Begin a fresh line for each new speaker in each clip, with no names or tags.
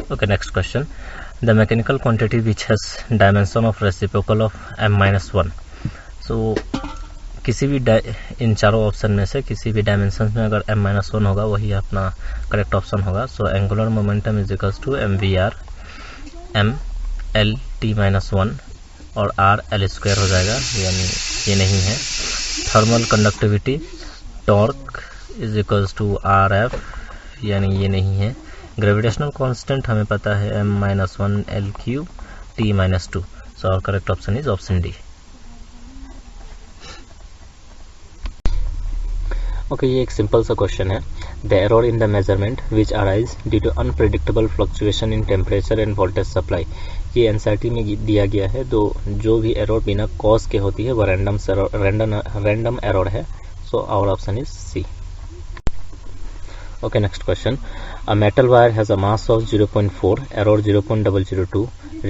Okay, next question. The mechanical quantity which has dimension of reciprocal of m-1. So किसी भी इन चारों option में से किसी भी डायमेंशन में अगर m-1 होगा वही अपना करेक्ट ऑप्शन होगा. So angular momentum is equals to mvr m l t-1 और r l स्क्वायर हो जाएगा, यानी ये नहीं है. Thermal conductivity torque is equals to R F, यानी ये नहीं है. ग्रेविटेशनल कांस्टेंट हमें पता है m-1 l³ t-2. सो और correct option is option D. Okay, ये एक सिंपल सा क्वेश्चन है. The error in the measurement which arise due to unpredictable fluctuation in temperature and voltage supply. ये एनसीईआरटी में दिया गया है. जो भी एरर बिना कॉज के होती है वो रैंडम एरर है. So our option is C. Okay, next question. A metal wire has a mass of 0.4, error 0.002,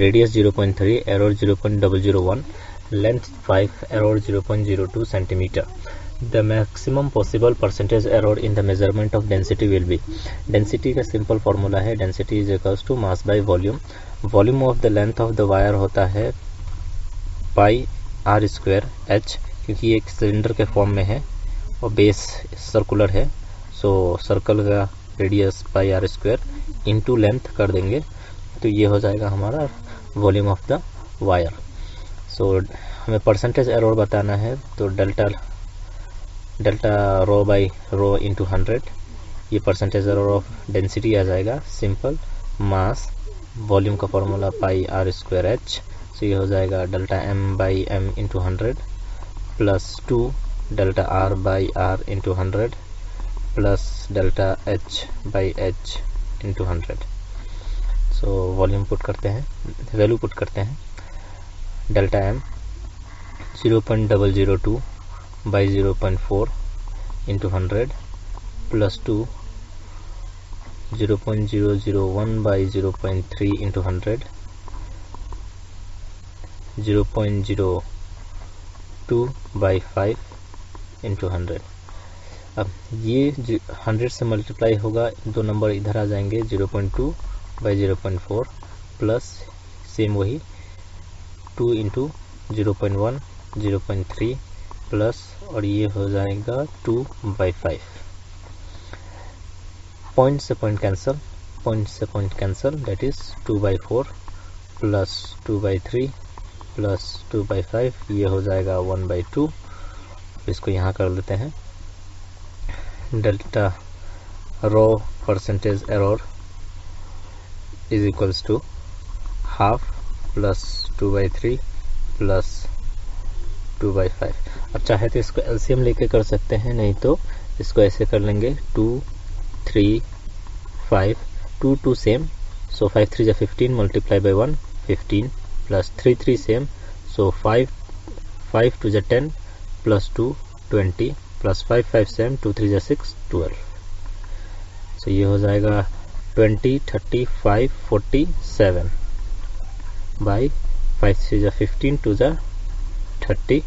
radius 0.3, error 0.001, length 5, error 0.02 centimeter. The maximum possible percentage error in the measurement of density will be. Density का simple formula है, density is equals to mass by volume. Volume of the length of the wire होता है pi r square h, क्योंकि ये एक cylinder के form में है और बेस सर्कुलर है. सो सर्कल का radius pi R square into length कर देंगे तो ये हो जाएगा हमारा volume of the wire. So हमें परसेंटेज एरर बताना है तो delta rho by rho into 100. ये परसेंटेज एरर ऑफ डेंसिटी आ जाएगा. सिंपल मास वॉल्यूम का formula pi R square H. So ये हो जाएगा delta M by M into 100 plus 2 delta R by R into 100 plus delta H by H into 100. So volume put करते हैं, value put करते हैं. Delta M 0.002 by 0.4 into 100 plus 2 0.001 by 0.3 into 100 0.02 by 5 into 100. अब ये 100 से multiply होगा, दो number इधर आ जाएंगे 0.2 बाई 0.4 प्लस सेम वही 2 इंटू 0.1 0.3 प्लस और ये हो जाएगा 2 बाई 5. पॉइंट से point cancel, that is 2 by 4 plus 2 by 3 plus 2 by 5. ये हो जाएगा 1 बाई 2. इसको यहाँ कर लेते हैं. Delta rho percentage error is equals to half plus 2 by 3 plus 2 by 5. अब चाहे तो इसको एलसीएम लेके कर सकते हैं, नहीं तो इसको ऐसे कर लेंगे 2 3 5 2 2 सेम. सो 5 3 जा 15 मल्टीप्लाई बाई 1 15 प्लस 3 3 सेम. सो 5 5 2 जा 10 प्लस 2 20 प्लस 5 5 सेम 2 3 जा 6 12. सो ये हो जाएगा 20 30 5 47 बाई 5 3 जा 15 2 जा 30.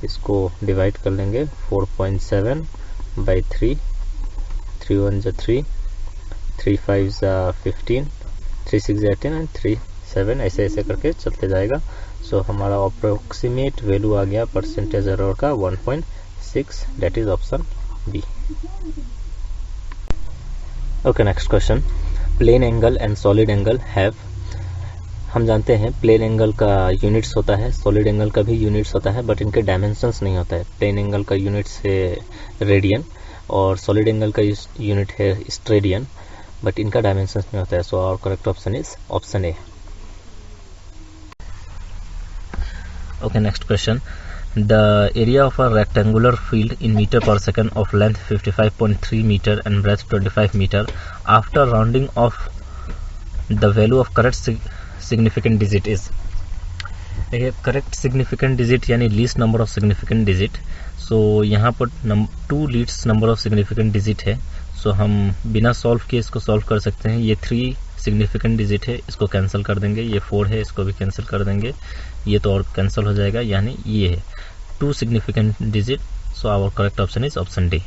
इसको डिवाइड कर लेंगे 4.7 बाई 3 3 1 जा 3 3 5 जा 15 3 6 जा 10 एंड 3 7 ऐसे ऐसे करके चलते जाएगा. सो हमारा अप्रोक्सीमेट वैल्यू आ गया परसेंटेज एरर का 1.6. That is option B. Okay, next question. Plane angle and solid angle have. हम जानते हैं प्लेन एंगल का यूनिट्स होता है, सॉलिड एंगल का भी यूनिट्स होता है, बट इनके डायमेंशंस नहीं होता है. प्लेन एंगल का यूनिट्स है रेडियन और सॉलिड एंगल का यूनिट है स्ट्रेडियन, बट इनका डायमेंशंस नहीं होता है. So our correct option is option A. Okay, next question. The area of a rectangular field in meter per second of length 55.3 meter and breadth 25 meter after rounding off the value of correct significant digit is. देखिए correct significant digit यानी least number of significant digit. So यहाँ पर 2 least number of significant digit है. So हम बिना solve किए इसको solve कर सकते हैं. ये 3 सिग्निफिकेंट डिजिट है, इसको कैंसिल कर देंगे. ये 4 है, इसको भी कैंसिल कर देंगे. ये तो और कैंसिल हो जाएगा, यानी ये है 2 significant digit. So our correct option is option D.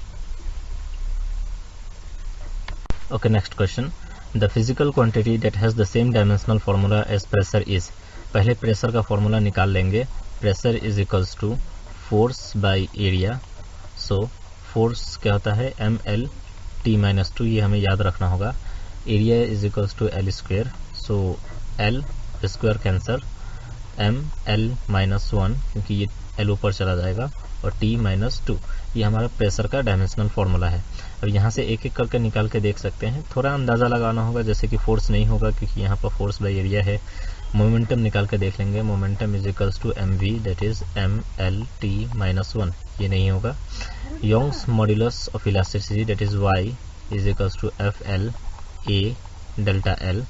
Okay, next question. The physical quantity that has the same dimensional formula as pressure is. पहले प्रेशर का फार्मूला निकाल लेंगे। Pressure is equals to force by area. So force क्या होता है, mL(T-2), ये हमें याद रखना होगा। Area is equals to L square. So L square cancel, mL-1 क्योंकि ये L ऊपर चला जाएगा, और T-2 ये हमारा प्रेशर का डायमेंशनल फार्मूला है। अब यहाँ से एक एक करके निकाल के देख सकते हैं। थोड़ा अंदाज़ा लगाना होगा, जैसे कि फोर्स नहीं होगा क्योंकि यहाँ पर फोर्स बाय एरिया है। मोमेंटम निकाल के देख लेंगे। Momentum is equals to mv, that is mL(T-1), ये नहीं होगा। Young's modulus of elasticity that is y is equals to FL A delta L।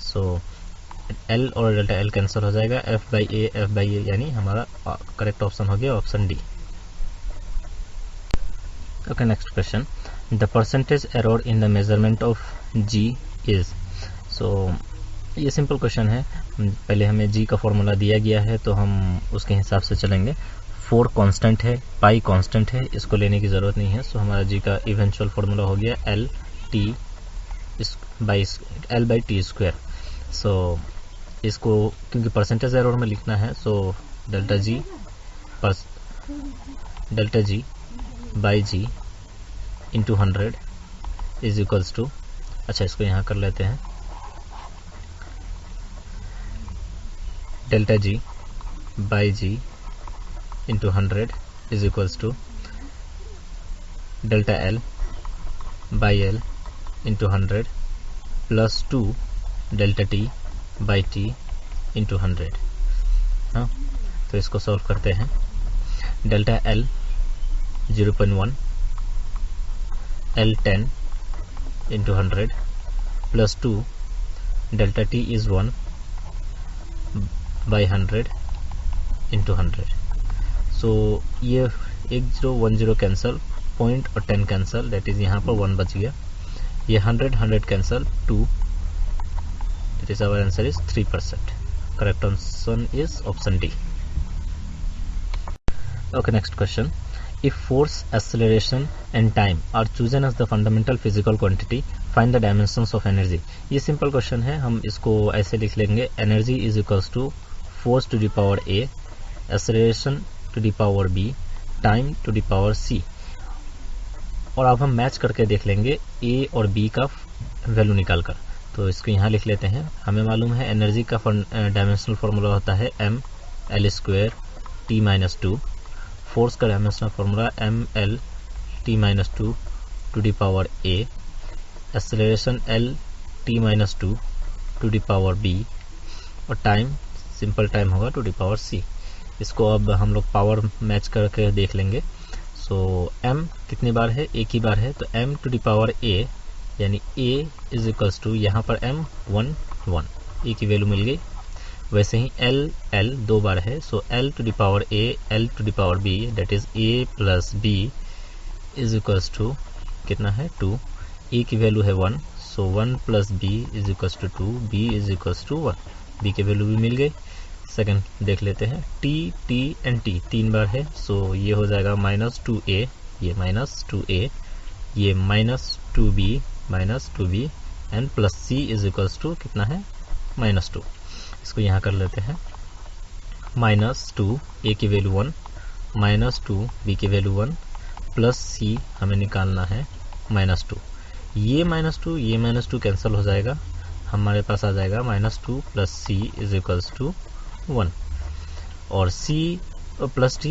So L और डेल्टा L कैंसिल हो जाएगा, F बाई A यानी हमारा करेक्ट ऑप्शन हो गया option D. Okay, next question, the percentage error in the measurement of G is. So ये simple question है। पहले हमें G का फॉर्मूला दिया गया है तो हम उसके हिसाब से चलेंगे। 4 कांस्टेंट है, पाई कांस्टेंट है, इसको लेने की ज़रूरत नहीं है। सो हमारा G का इवेंचुअल फॉर्मूला हो गया L by T square. So इसको क्योंकि परसेंटेज एरर में लिखना है, so delta G by G into 100 is equals to, अच्छा इसको यहाँ कर लेते हैं, delta G by G into 100 is equals to delta L by L into 100 plus 2 delta T by T into 100। हाँ, तो इसको सॉल्व करते हैं। Delta L 0.1, L 10 into 100 plus 2 delta T is 1 by 100 into 100। So ये 1010 cancel, point और 10 cancel, that is यहाँ पर 1 बच गया। ये 100 cancel, 2, it is our answer is 3%। Correct answer is option D. Okay, next question, if force, acceleration and time are chosen as the fundamental physical quantity, find the dimensions of energy। ये simple question है, हम इसको ऐसे लिख लेंगे, energy is equals to force to the power A, acceleration to the power B, time to the power C। और अब हम मैच करके देख लेंगे A और B का वैल्यू निकाल कर। तो इसको यहाँ लिख लेते हैं। हमें मालूम है एनर्जी का डायमेंशनल फार्मूला होता है mL² T-2। फोर्स का dimensional formula mL(T-2) to the power A, acceleration L(T-2) to the power B, और टाइम सिंपल टाइम होगा टू द पावर C। इसको अब हम लोग पावर मैच करके देख लेंगे। सो m कितनी बार है, एक ही बार है, तो m to the power A यानी A इज इक्वल्स टू, यहाँ पर m 1 A की वैल्यू मिल गई। वैसे ही L 2 बार है, सो L to the power A, L to the power B, that is A plus B is equals to कितना है 2। A की वैल्यू है 1, सो 1 plus B is equals to 2, B is equals to 1। B की value भी मिल गई। Second देख लेते हैं, T एंड T 3 बार है, सो ये हो जाएगा -2A, ये -2A, ये -2B and plus C is equals to कितना है -2। इसको यहाँ कर लेते हैं, -2 A की वैल्यू 1, -2 B की वैल्यू 1, प्लस C हमें निकालना है -2। ये -2 कैंसिल हो जाएगा, हमारे पास आ जाएगा -2 plus C is equals to 1, और C plus T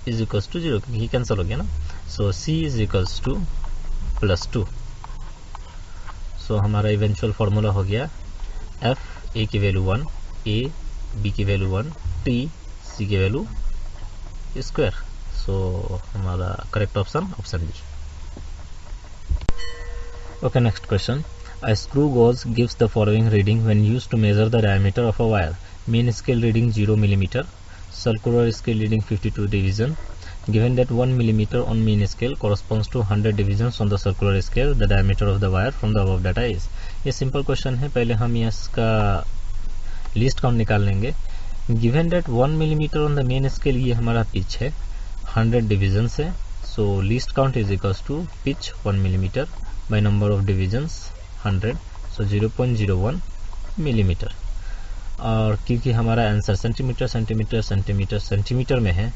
is equals to 0 क्योंकि ये कैंसिल हो गया ना। So C is equals to +2। So हमारा इवेंचुअल फार्मूला हो गया F A की वैल्यू 1, A B की वैल्यू 1, T C की वैल्यू स्क्वायर। सो हमारा correct option B. Okay, next question, a screw gauge gives the following reading when used to measure the diameter of a wire. Mean scale reading 0 mm, circular scale reading 52 division. Given that 1 mm on mean scale corresponds to 100 divisions on the circular scale, the diameter of the wire from the above data is। ये simple question है, पहले हम इसका least count निकाल लेंगे। Given that 1 mm on the main scale, ये हमारा pitch है, 100 डिविजन्स है, so least count is equals to pitch 1 mm by number of divisions 100, so 0.01 millimetre. और क्योंकि हमारा answer centimetre centimetre centimetre centimetre में है,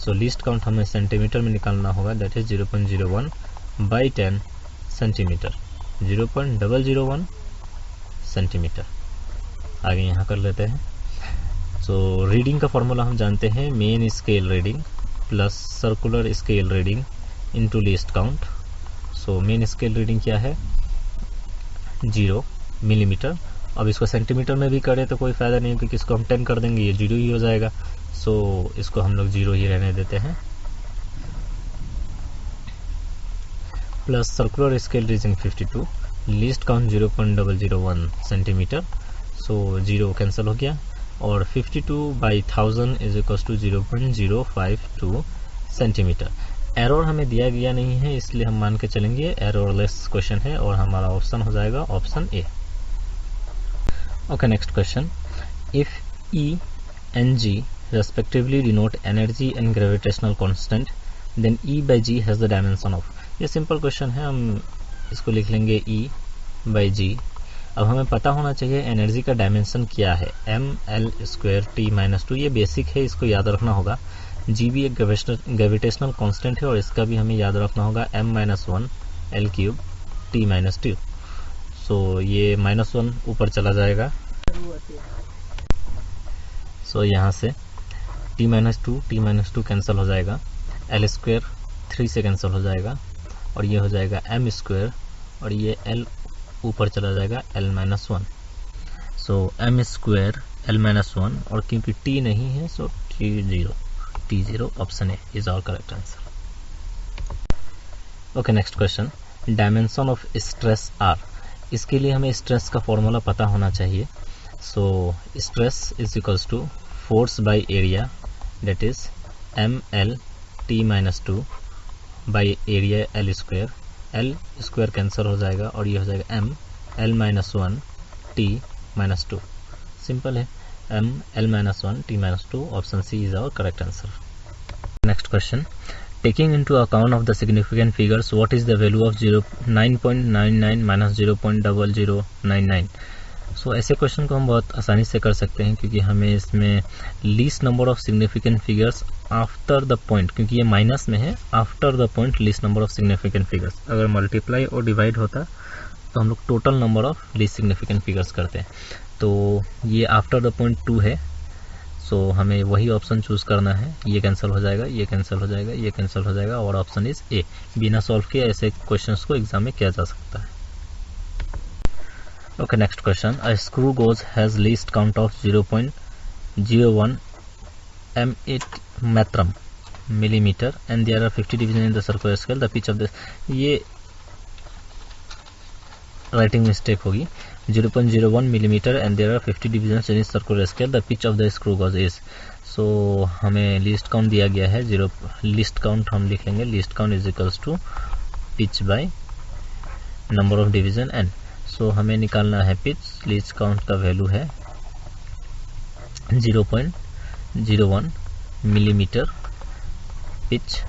सो लीस्ट काउंट हमें सेंटीमीटर में निकालना होगा, that is 0.01 by 10 centimetre, 0.001 centimetre. आगे यहाँ कर लेते हैं। सो रीडिंग का फॉर्मूला हम जानते हैं, main scale reading plus circular scale reading into least count. So main scale reading क्या है, 0 मिलीमीटर। अब इसको सेंटीमीटर में भी करें तो कोई फ़ायदा नहीं, क्योंकि इसको हम 10 कर देंगे, ये 0 ही हो जाएगा। सो इसको हम लोग 0 ही रहने देते हैं। Plus circular scale reading 52, least count 0.001 centimetre. So 0 cancel हो गया, और 52/1000 is equals to 0.052 centimetre. Error हमें दिया गया नहीं है, इसलिए हम मान के चलेंगे एररलेस क्वेश्चन है, और हमारा ऑप्शन हो जाएगा option A. Okay, next question. If E and G respectively denote energy and gravitational constant, then E by G has the dimension of। ये सिंपल क्वेश्चन है, हम इसको लिख लेंगे E by G। अब हमें पता होना चाहिए एनर्जी का डायमेंशन क्या है, ml² T-2। ये बेसिक है, इसको याद रखना होगा। G भी एक ग्रेविटेशनल कांस्टेंट है, और इसका भी हमें याद रखना होगा, m-1 L³ T-2। सो ये -1 ऊपर चला जाएगा, सो यहाँ से T-2 कैंसिल हो जाएगा, L² 3 से कैंसिल हो जाएगा, और ये हो जाएगा m², और ये L ऊपर चला जाएगा L-1। सो m² L-1, और क्योंकि T नहीं है so T0 option A is our correct answer. Okay, next question. Dimension of stress R। इसके लिए हमें स्ट्रेस का फॉर्मूला पता होना चाहिए। So stress is equals to force by area, that is ml T-2 by area L²। L² cancel हो जाएगा, और ये हो जाएगा m L-1 T-2। सिंपल है, m L-1 T-2, option C is our correct answer. Next question. Taking into account of the significant figures, what is the value of 9.99 minus 0.0099? सो ऐसे question को हम बहुत आसानी से कर सकते हैं, क्योंकि हमें इसमें least number of significant figures after the point, क्योंकि ये माइनस में है, after the point least number of significant figures. अगर मल्टीप्लाई और डिवाइड होता तो हम लोग total number of least significant figures करते हैं। तो ये आफ्टर द पॉइंट 2 है, सो हमें वही ऑप्शन चूज करना है। ये कैंसिल हो जाएगा, ये कैंसिल हो जाएगा, ये कैंसिल हो जाएगा, और ऑप्शन इज ए। बिना सॉल्व किए ऐसे क्वेश्चंस को एग्जाम में किया जा सकता है। Okay, next question. A screw gauge has least count of 0.01 m8 मैत्रम millimetre and there are 50 division in the circular scale, the pitch of the. ये राइटिंग मिस्टेक होगी, 0.01 millimetre and there are 50 division in circular scale, the pitch of the screw gauge is. So हमें least count दिया गया है 0। Least count हम लिख लेंगे, least count is equals to pitch by number of division n। So हमें निकालना है पिच। लीस्ट काउंट का वैल्यू है 0.01 millimetre, pitch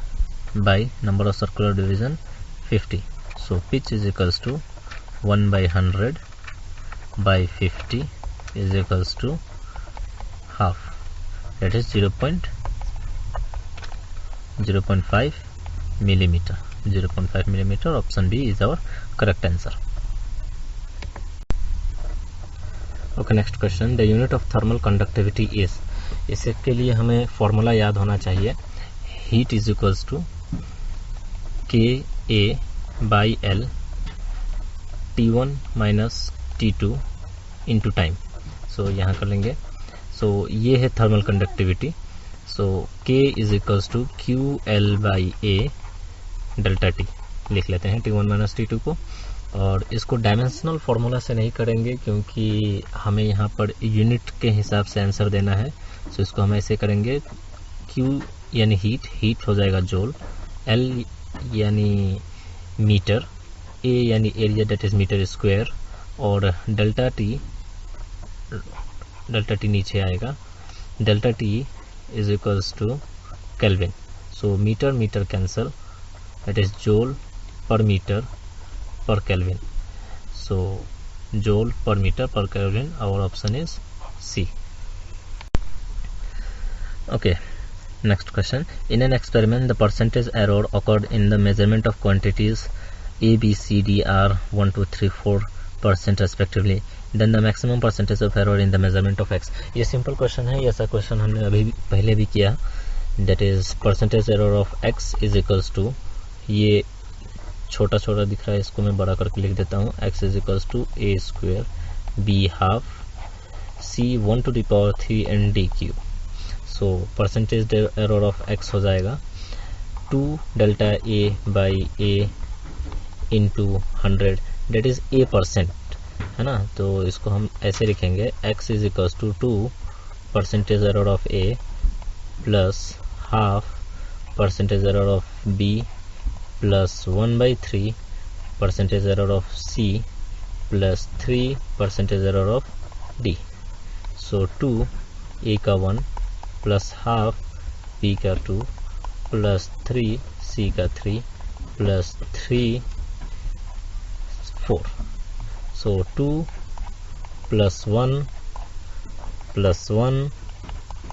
by number of circular division 50। So pitch is equals to 1/100 by 50 is equals to half, that is 0.5 millimeter. 0.5 millimeter, option B is our correct answer. Okay, next question. The unit of thermal conductivity is। इसके लिए हमें formula याद होना चाहिए, heat is equals to Ka/L T1 minus T2 into time. So यहाँ कर लेंगे। So ये है thermal conductivity. So K is equals to QL/A delta T लिख लेते हैं, T1 माइनस T2 को। और इसको डायमेंशनल फार्मूला से नहीं करेंगे, क्योंकि हमें यहाँ पर यूनिट के हिसाब से आंसर देना है। सो इसको हम ऐसे करेंगे, Q यानी हीट हो जाएगा जूल, L यानी मीटर, A यानी area that is metre square, और डेल्टा टी नीचे आएगा, delta T is equals to kelvin. So metre cancel, that is joule per metre per kelvin. So joule per meter per Kelvin, our option is C. Okay, next question. In an experiment, the percentage error occurred in the measurement of quantities A, B, C, D are 1, 2, 3, 4% respectively. Then the maximum percentage of error in the measurement of x. ये simple question है, ऐसा question हमने अभी पहले भी किया. That is percentage error of x is equals to, ये छोटा छोटा दिख रहा है, इसको मैं बड़ा करके लिख देता हूँ. x is equals to a square b half c 1 to the power 3 and d cube. So percentage error of x हो जाएगा 2 delta a by a into 100, that is a percent, है ना. तो इसको हम ऐसे लिखेंगे, x is equals to 2 percentage error of a plus half percentage error of b plus 1 by 3 percentage error of c plus 3 percentage error of d. So 2 a का 1 plus half b का 2 plus 3 c का 3 plus 3 4. So 2 plus 1 plus 1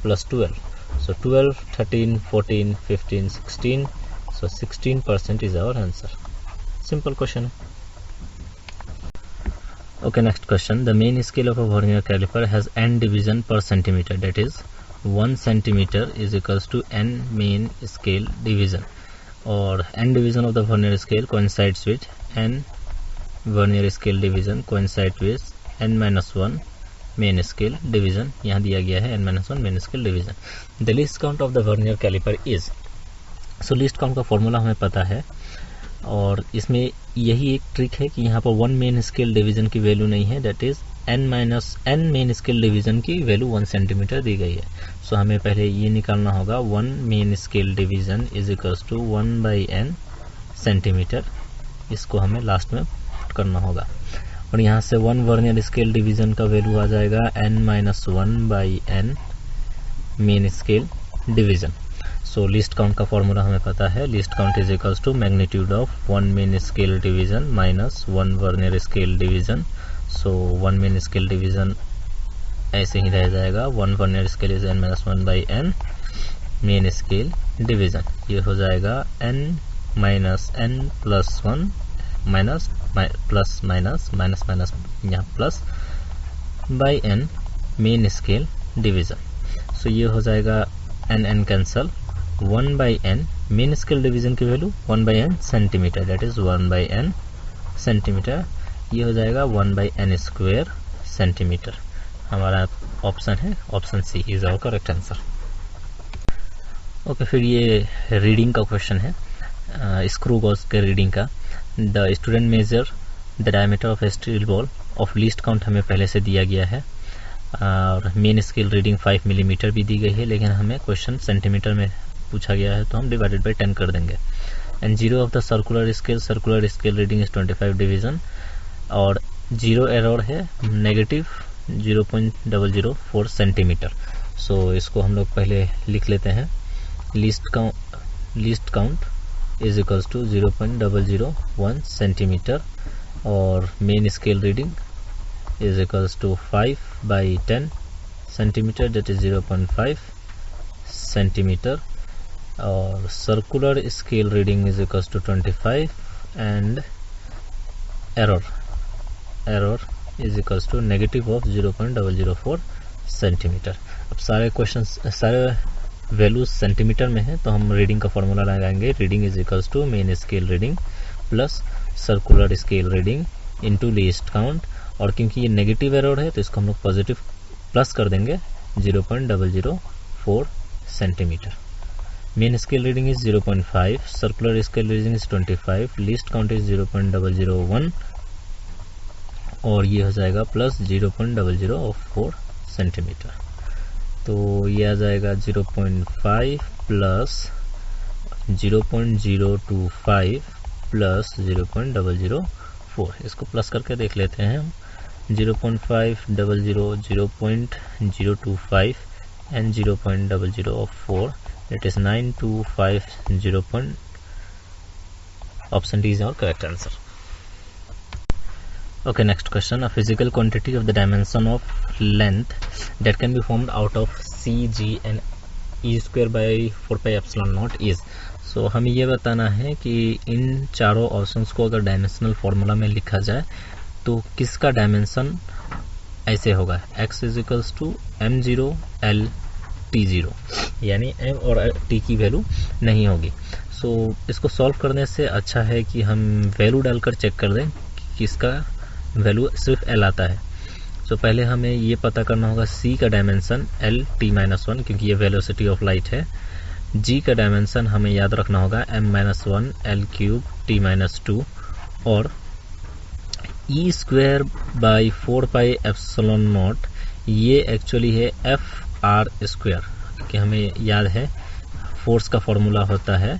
plus 12. So 12, 13, 14, 15, 16. So 16% is our answer. Simple question. Okay, next question. The main scale of a vernier caliper has n division per centimeter. That is 1 centimeter is equals to n main scale division. Or n division of the vernier scale coincides with n vernier scale division coincide with n minus 1 main scale division. यहाँ दिया गया है n minus 1 main scale division. The least count of the vernier caliper is. So least count का formula हमें पता है, और इसमें यही एक ट्रिक है कि यहाँ पर 1 मेन स्केल डिवीजन की वैल्यू नहीं है. That is n minus n main scale division की वैल्यू 1 सेंटीमीटर दी गई है. सो हमें पहले ये निकालना होगा 1 main scale division is equals to 1 by n centimetre. इसको हमें लास्ट में करना होगा, और यहाँ से 1 वर्नियर स्केल डिवीजन का वैल्यू आ जाएगा n minus 1 by n main scale division. So least count का फॉर्मूला हमें पता है. Least count is equals to magnitude of 1 main scale division minus 1 vernier scale division. So 1 main scale division ऐसे ही रह जाएगा. 1 vernier scale is n minus 1 by n main scale division. ये हो जाएगा n minus n plus 1 minus plus minus minus minus यहाँ plus by n main scale division. So ये हो जाएगा n cancel 1 by n main scale division की value 1 by n centimetre. That is 1 by n centimetre. ये हो जाएगा 1 by n square centimetre. हमारा option है option C is our correct answer. Okay, फिर ये रीडिंग का क्वेश्चन है, स्क्रू गॉज के रीडिंग का. The student measure the diameter of steel ball of least count हमें पहले से दिया गया है, और मेन स्केल रीडिंग 5 मिलीमीटर भी दी गई है, लेकिन हमें क्वेश्चन सेंटीमीटर में पूछा गया है, तो हम डिवाइडेड बाई 10 कर देंगे. And zero of the circular scale reading is 25 division, और जीरो एरर है नेगेटिव 0.004 सेंटीमीटर. सो इसको हम लोग पहले लिख लेते हैं. Least count is equals to 0.001 centimetre, और main scale reading is equals to 5 by 10 centimetre, that is 0.5 centimetre, और circular scale reading is equals to 25 and error is equals to negative of 0.004 centimetre. अब सारे question सारे values centimetre में है, तो हम reading का फॉर्मूला लगाएंगे. Reading is equals to main scale reading plus circular scale reading into least count, और क्योंकि ये नेगेटिव एरर है तो इसको हम लोग पॉजिटिव प्लस कर देंगे 0.004 centimetre. Main scale reading is 0.5, circular scale reading is 25, least count is 0.001, और ये हो जाएगा प्लस 0.004 सेंटीमीटर. तो ये आ जाएगा 0.5 प्लस 0.025 प्लस 0.004. इसको प्लस करके देख लेते हैं हम. 0.5 0.025 and 0.004, that is 9250. Option D is our correct answer. Okay, next question. A physical quantity of the dimension of length that can be formed out of c, g and e square by 4 pi epsilon naught is. So हमें ये बताना है कि इन चारों options को अगर dimensional formula में लिखा जाए तो किसका डायमेंशन ऐसे होगा, x is equals to m0 l t0, यानी m और t की वैल्यू नहीं होगी. सो इसको सॉल्व करने से अच्छा है कि हम वैल्यू डालकर चेक कर दें कि किसका वैल्यू सिर्फ l आता है. सो पहले हमें ये पता करना होगा c का डायमेंशन l t-1 क्योंकि ये वेलोसिटी ऑफ लाइट है. g का डायमेंशन हमें याद रखना होगा m-1 l³ t-2 और e square by 4 pi epsilon naught ये एक्चुअली है एफ आर स्क्वायर, क्योंकि हमें याद है फोर्स का फॉर्मूला होता है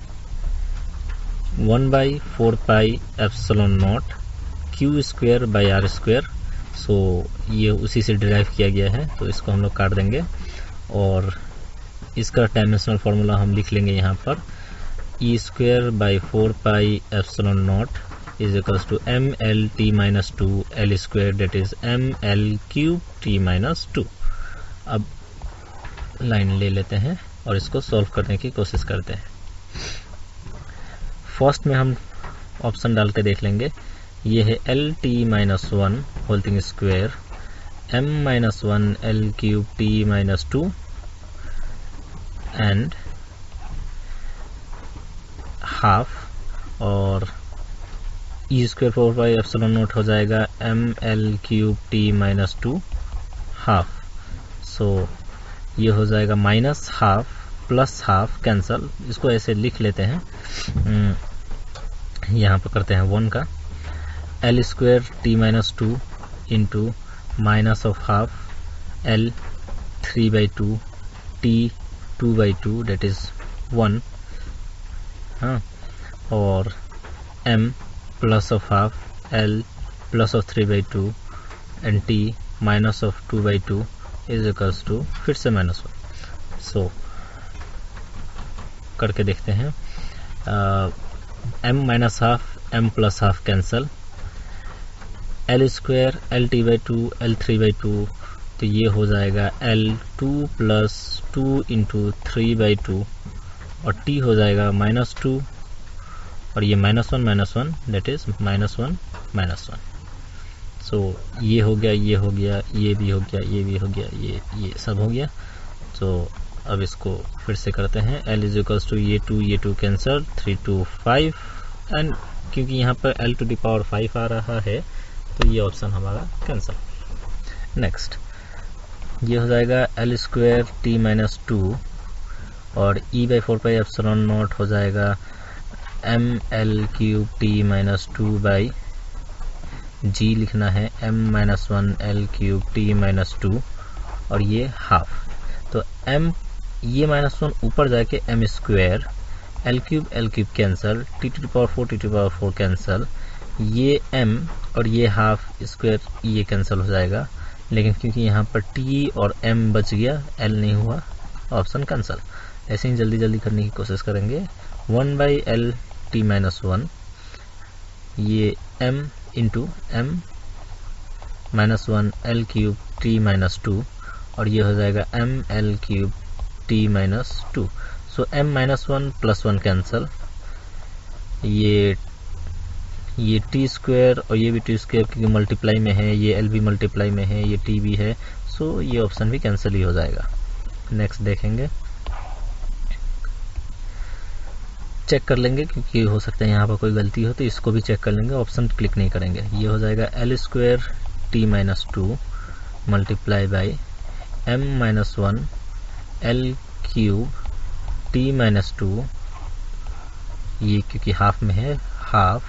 1/4 pi epsilon naught Q square by R square. So ये उसी से डिराइव किया गया है, तो इसको हम लोग काट देंगे और इसका डायमेंशनल फार्मूला हम लिख लेंगे यहाँ पर e square by 4 pi epsilon naught is equals to ml-t-2 l square that is ml³ t-2. अब लाइन ले लेते हैं और इसको सॉल्व करने की कोशिश करते हैं. फर्स्ट में हम ऑप्शन डाल के देख लेंगे. ये है l-1 whole thing square m-1 l³ t-2 and half और e square 4 pi epsilon naught हो जाएगा ml³ t-2 हाफ. सो ये हो जाएगा minus half plus half cancel. इसको ऐसे लिख लेते हैं, यहाँ पर करते हैं 1 का l square t-2 into minus of half l 3/2 t 2/2 that is 1, हाँ, और m plus of half l plus of 3/2 and t minus of 2/2 is equals to फिर से -1. सो करके देखते हैं. m minus half m plus half cancel, l square l t/2 l 3/2, तो ये हो जाएगा l2 प्लस 2 इंटू 3/2 और t हो जाएगा -2 और ये -1 दैट इज -1. सो ये हो गया, ये हो गया, ये भी हो गया, ये भी हो गया, ये सब हो गया. तो अब इसको फिर से करते हैं. l इज इक्वल्स टू ये 2 कैंसल 3 2 5 एंड क्योंकि यहाँ पर l टू द पावर 5 आ रहा है तो ये ऑप्शन हमारा कैंसल. नेक्स्ट ये हो जाएगा l स्क्वायर t-2 और e/4 पाई एप्सिलॉन नॉट हो जाएगा ml³ t-2 बाई g लिखना है m-1 l³ t-2 और ये हाफ. तो m ये -1 ऊपर जाके m square l³ cancel t⁴ cancel, ये m और ये हाफ स्क्वायर ये कैंसल हो जाएगा. लेकिन क्योंकि यहाँ पर t और m बच गया, l नहीं हुआ, ऑप्शन कैंसल. ऐसे ही जल्दी जल्दी करने की कोशिश करेंगे. 1/l t-1 ये m into m-1 l³ t-2 और ये हो जाएगा ml³ t-2. सो m-1 प्लस 1 कैंसल, ये t स्क्वायर और ये भी t स्क्वायर क्योंकि मल्टीप्लाई में है, ये l भी मल्टीप्लाई में है, ये t भी है. सो ये ऑप्शन भी कैंसिल ही हो जाएगा. नेक्स्ट देखेंगे, चेक कर लेंगे क्योंकि हो सकता है यहाँ पर कोई गलती हो, तो इसको भी चेक कर लेंगे. ऑप्शन क्लिक नहीं करेंगे. ये हो जाएगा l square t-2 multiply by m-1 l³ t-2, ये क्योंकि हाफ में है, half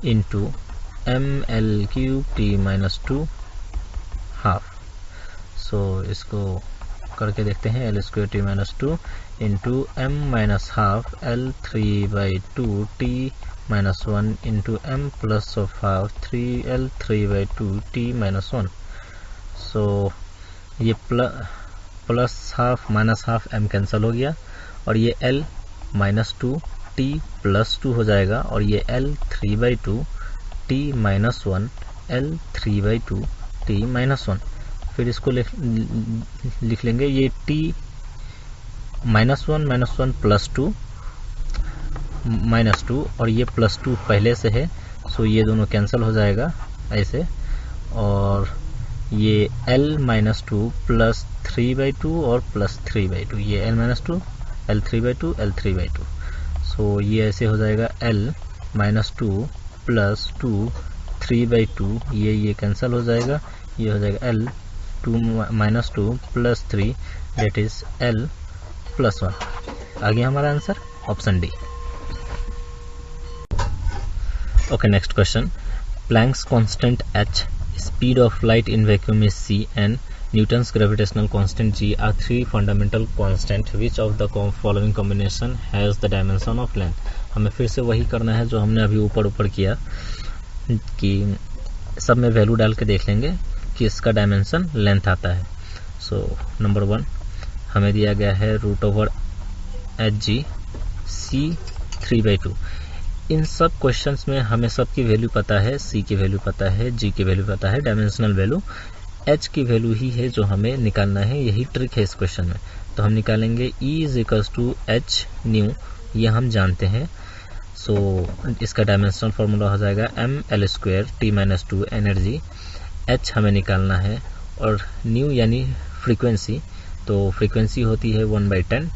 into ml³ t-2 half. सो इसको करके देखते हैं. l स्क्वायर t-2 इंटू m-हाफ l 3/2 t-1 into m plus of half 3l 3/2 t-1. So ये plus half minus half m cancel हो गया और ये l -2 t +2 हो जाएगा और ये l 3/2 t-1 L3/2 t minus 1। फिर इसको लिख लेंगे, ये t -1 प्लस 2 -2 और ये +2 पहले से है, सो ये दोनों कैंसिल हो जाएगा ऐसे। और ये L-2 प्लस 3/2 और प्लस 3/2, ये L-2 L3/2 L3/2, सो ये ऐसे हो जाएगा L-2 प्लस 2 3/2, ये कैंसिल हो जाएगा, ये हो जाएगा L-2 plus 3 that is L+1। आ गया हमारा answer option D. Okay, next question. Planck's constant h, speed of light in vacuum is c, and Newton's gravitational constant g are three fundamental constants. Which of the following combination has the dimension of length? हमें फिर से वही करना है जो हमने अभी ऊपर किया, कि सब में वैल्यू डाल के देख लेंगे कि इसका डायमेंशन लेंथ आता है। सो नंबर 1 हमें दिया गया है √/hg c 3/2। इन सब क्वेश्चंस में हमें सब की वैल्यू पता है, c की वैल्यू पता है, g की वैल्यू पता है, डायमेंशनल वैल्यू h की वैल्यू ही है जो हमें निकालना है, यही ट्रिक है इस क्वेश्चन में। तो हम निकालेंगे E = h न्यू, ये हम जानते हैं। सो इसका डायमेंशनल फार्मूला हो जाएगा ml² t-2 एनर्जी। h हमें निकालना है और न्यू यानी फ्रीक्वेंसी, तो फ्रीक्वेंसी होती है 1/10,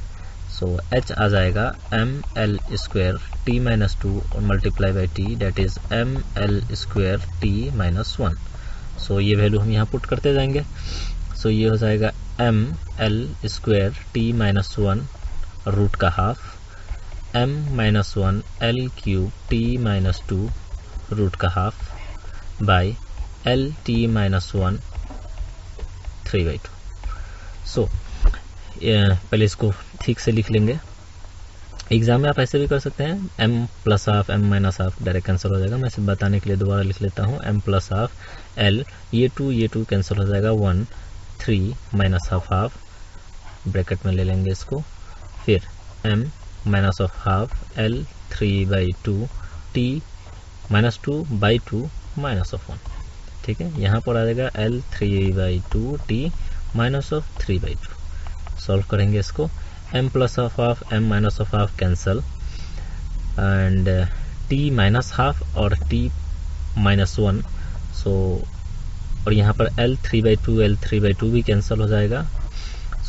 सो h आ जाएगा ml² t-2 और multiply by t that is ml² t-1। So ये वैल्यू हम यहाँ पुट करते जाएंगे। सो ये हो जाएगा ml² t-1 रूट का half m-1 l³ t-2 root का हाफ बाई l-1 3/2। सो पहले इसको ठीक से लिख लेंगे। एग्जाम में आप ऐसे भी कर सकते हैं, m+½ m-½ डायरेक्ट कैंसिल हो जाएगा। मैं सिर्फ बताने के लिए दोबारा लिख लेता हूँ, m+½ l, ये 2 कैंसिल हो जाएगा, 1 3 -½ ब्रैकेट में ले लेंगे इसको। फिर m-½ l 3/2 t-2/2 -1, ठीक है। यहाँ पर आ जाएगा l 3/2 t-3/2। सॉल्व करेंगे इसको, m+½ m-½ cancel and t-½ और t-1, सो और यहाँ पर l3/2 भी कैंसल हो जाएगा।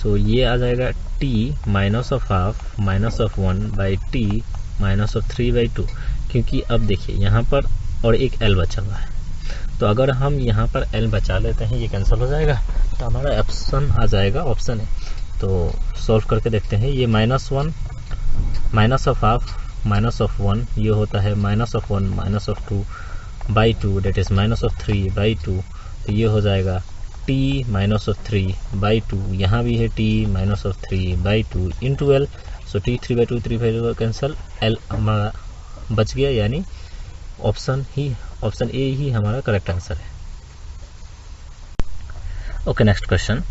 सो ये आ जाएगा t-½ -1/t-3/2, क्योंकि अब देखिए यहाँ पर और एक l बचा हुआ है, तो अगर हम यहाँ पर l बचा लेते हैं, ये कैंसिल हो जाएगा, तो हमारा ऑप्शन आ जाएगा ऑप्शन है। तो सॉल्व करके देखते हैं, ये -1 -1 ये होता है -1 -2/2 दैट इज -3/2, तो ये हो जाएगा t-3/2, यहाँ भी है t-3/2 into l, so t 3/2 cancel, l हमारा बच गया, यानी ऑप्शन ए ही हमारा करेक्ट आंसर है। Okay, next question.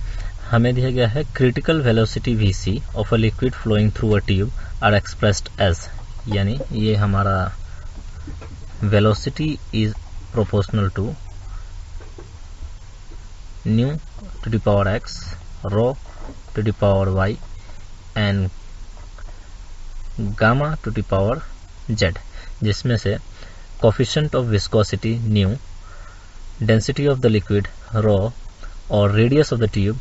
हमें दिया गया है critical velocity vc of a liquid flowing through a tube are expressed as, यानी ये हमारा velocity is proportional to nu to the power x, rho to the power y and gamma to the power z, जिसमें से coefficient of viscosity new, density of the liquid rho और radius of the tube